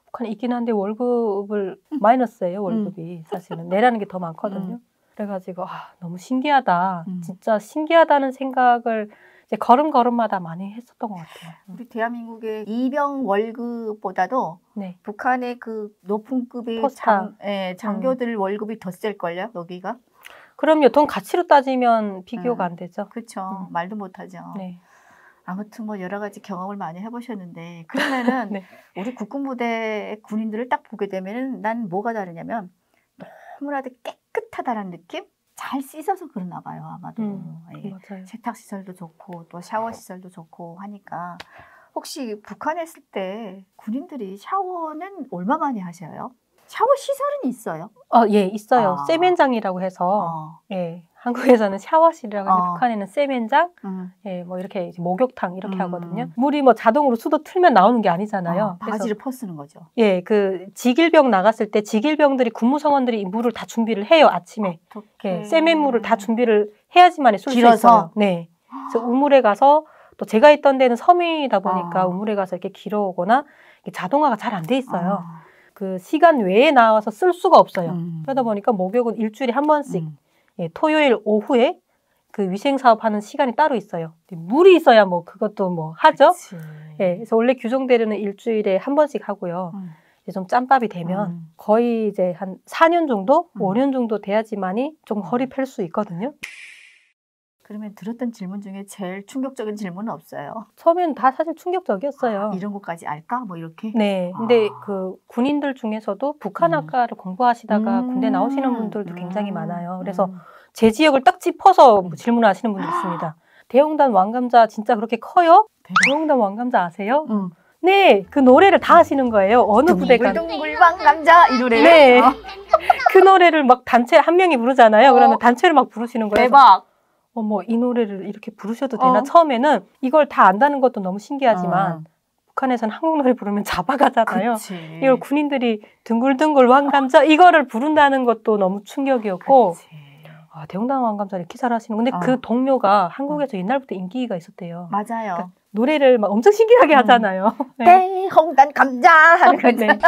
[SPEAKER 2] 북한에 있긴 한데 월급을 마이너스예요. 월급이 사실은 내라는 게 더 많거든요. 그래가지고 너무 신기하다. 진짜 신기하다는 생각을 이제 걸음걸음마다 많이 했었던 것 같아요.
[SPEAKER 1] 우리 대한민국의 이병 월급보다도
[SPEAKER 2] 네.
[SPEAKER 1] 북한의 그 높은 급의
[SPEAKER 2] 포스타.
[SPEAKER 1] 장교들 월급이 더 셀걸요, 여기가?
[SPEAKER 2] 그럼요. 돈 가치로 따지면 비교가 안 되죠.
[SPEAKER 1] 그렇죠. 말도 못하죠.
[SPEAKER 2] 네.
[SPEAKER 1] 아무튼 뭐 여러 가지 경험을 많이 해보셨는데 그러면은
[SPEAKER 2] 네.
[SPEAKER 1] 우리 국군부대 군인들을 딱 보게 되면은 난 뭐가 다르냐면 너무나도 깨끗하다는 느낌? 잘 씻어서 그러나 봐요, 아마도. 예.
[SPEAKER 2] 맞아요.
[SPEAKER 1] 세탁 시설도 좋고 또 샤워 시설도 좋고 하니까 혹시 북한에 있을 때 군인들이 샤워는 얼마 만에 하셔요? 샤워 시설은 있어요?
[SPEAKER 2] 예, 있어요. 세면장이라고 해서 예, 한국에서는 샤워실이라고 하는데 북한에는 세면장, 예, 뭐 이렇게 이제 목욕탕 이렇게 하거든요. 물이 뭐 자동으로 수도 틀면 나오는 게 아니잖아요.
[SPEAKER 1] 바지를 퍼쓰는 거죠.
[SPEAKER 2] 예, 그 직일병 나갔을 때 직일병들이 군무성원들이 물을 다 준비를 해요, 아침에. 예, 세면물을 다 준비를 해야지만 쓸 수 있어요. 네. 그래서 우물에 가서 또 제가 있던 데는 섬이다 보니까 우물에 가서 이렇게 길어오거나 자동화가 잘 안 돼 있어요. 그 시간 외에 나와서 쓸 수가 없어요. 그러다 보니까 목욕은 일주일에 한 번씩 예, 토요일 오후에 그 위생 사업하는 시간이 따로 있어요. 물이 있어야 뭐 그것도 뭐 하죠. 예, 그래서 원래 규정대로는 일주일에 한 번씩 하고요. 이제 좀 짬밥이 되면 거의 이제 한 4년 정도, 5년 정도 돼야지만이 좀 허리 펼 수 있거든요.
[SPEAKER 1] 그러면 들었던 질문 중에 제일 충격적인 질문은 없어요?
[SPEAKER 2] 처음에는 다 사실 충격적이었어요.
[SPEAKER 1] 이런 것까지 알까? 뭐 이렇게?
[SPEAKER 2] 네. 근데 그 군인들 중에서도 북한학과를 공부하시다가 군대 나오시는 분들도 굉장히 많아요. 그래서 제 지역을 딱 짚어서 질문을 하시는 분들이 있습니다. 대홍단 왕감자 진짜 그렇게 커요? 대홍단 왕감자 아세요? 네. 그 노래를 다 하시는 거예요. 어느 부대가.
[SPEAKER 1] 둥글둥글 왕감자 이 노래를?
[SPEAKER 2] 네. 그 노래를 막 단체 한 명이 부르잖아요. 그러면 단체를 막 부르시는 거예요.
[SPEAKER 1] 대박.
[SPEAKER 2] 어머, 이 노래를 이렇게 부르셔도 되나? 처음에는 이걸 다 안다는 것도 너무 신기하지만 북한에서는 한국 노래 부르면 잡아가잖아요.
[SPEAKER 1] 그치.
[SPEAKER 2] 이걸 군인들이 둥글둥글 왕감자 이거를 부른다는 것도 너무 충격이었고 대홍단 왕감자 이렇게 잘하시는 근데 그 동료가 한국에서 옛날부터 인기가 있었대요.
[SPEAKER 1] 맞아요.
[SPEAKER 2] 그러니까 노래를 막 엄청 신기하게 하잖아요.
[SPEAKER 1] 네. 대홍단 감자 하는 거죠.
[SPEAKER 2] 네.
[SPEAKER 1] 아하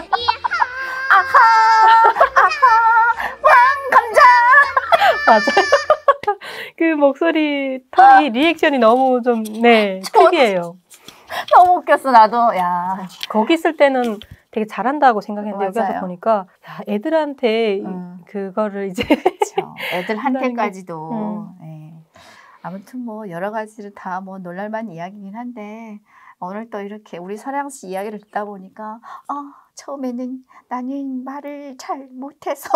[SPEAKER 1] 왕감자.
[SPEAKER 2] 맞아요. 그 목소리 톤이 리액션이 너무 좀 특이해요.
[SPEAKER 1] 너무 웃겼어 나도. 야
[SPEAKER 2] 거기 있을 때는 되게 잘한다고 생각했는데 여기 와서
[SPEAKER 1] 맞아요.
[SPEAKER 2] 보니까 애들한테 그거를 이제
[SPEAKER 1] 그렇죠. 애들한테까지도. 네. 아무튼 뭐 여러 가지로 다 뭐 놀랄만 이야기긴 한데 오늘 또 이렇게 우리 서량 씨 이야기를 듣다 보니까 처음에는 나는 말을 잘 못해서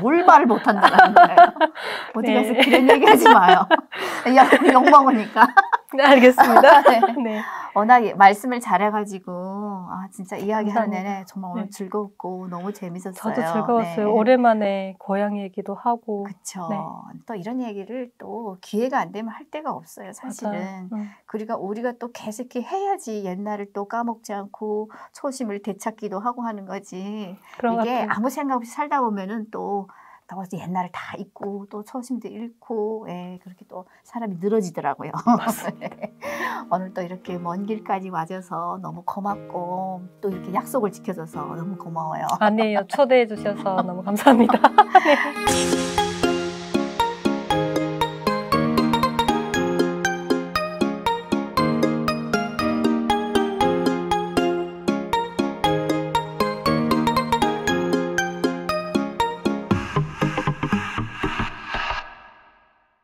[SPEAKER 1] 뭘 말을 못한다는 거예요. 어디 가서 그런 얘기 하지 마요. 욕먹으니까.
[SPEAKER 2] 네, 알겠습니다. 네.
[SPEAKER 1] 워낙 말씀을 잘해가지고 진짜 이야기하는
[SPEAKER 2] 감사합니다.
[SPEAKER 1] 내내 정말 오늘 즐겁고 너무 재밌었어요.
[SPEAKER 2] 저도 즐거웠어요. 오랜만에 고향 얘기도 하고.
[SPEAKER 1] 그렇죠.
[SPEAKER 2] 네.
[SPEAKER 1] 또 이런 얘기를 또 기회가 안 되면 할 데가 없어요. 사실은. 그러니까 우리가 또 계속 이렇게 해야지 옛날을 또 까먹지 않고 초심을 되찾기도 하고 하는 거지. 이게 아무 생각 없이 살다 보면은 또 옛날을 다 잊고 또 초심도 잃고 그렇게 또 사람이 늘어지더라고요. 오늘 또 이렇게 먼 길까지 와줘서 너무 고맙고 또 이렇게 약속을 지켜줘서 너무 고마워요.
[SPEAKER 2] 아니에요. 초대해 주셔서 너무 감사합니다. 네.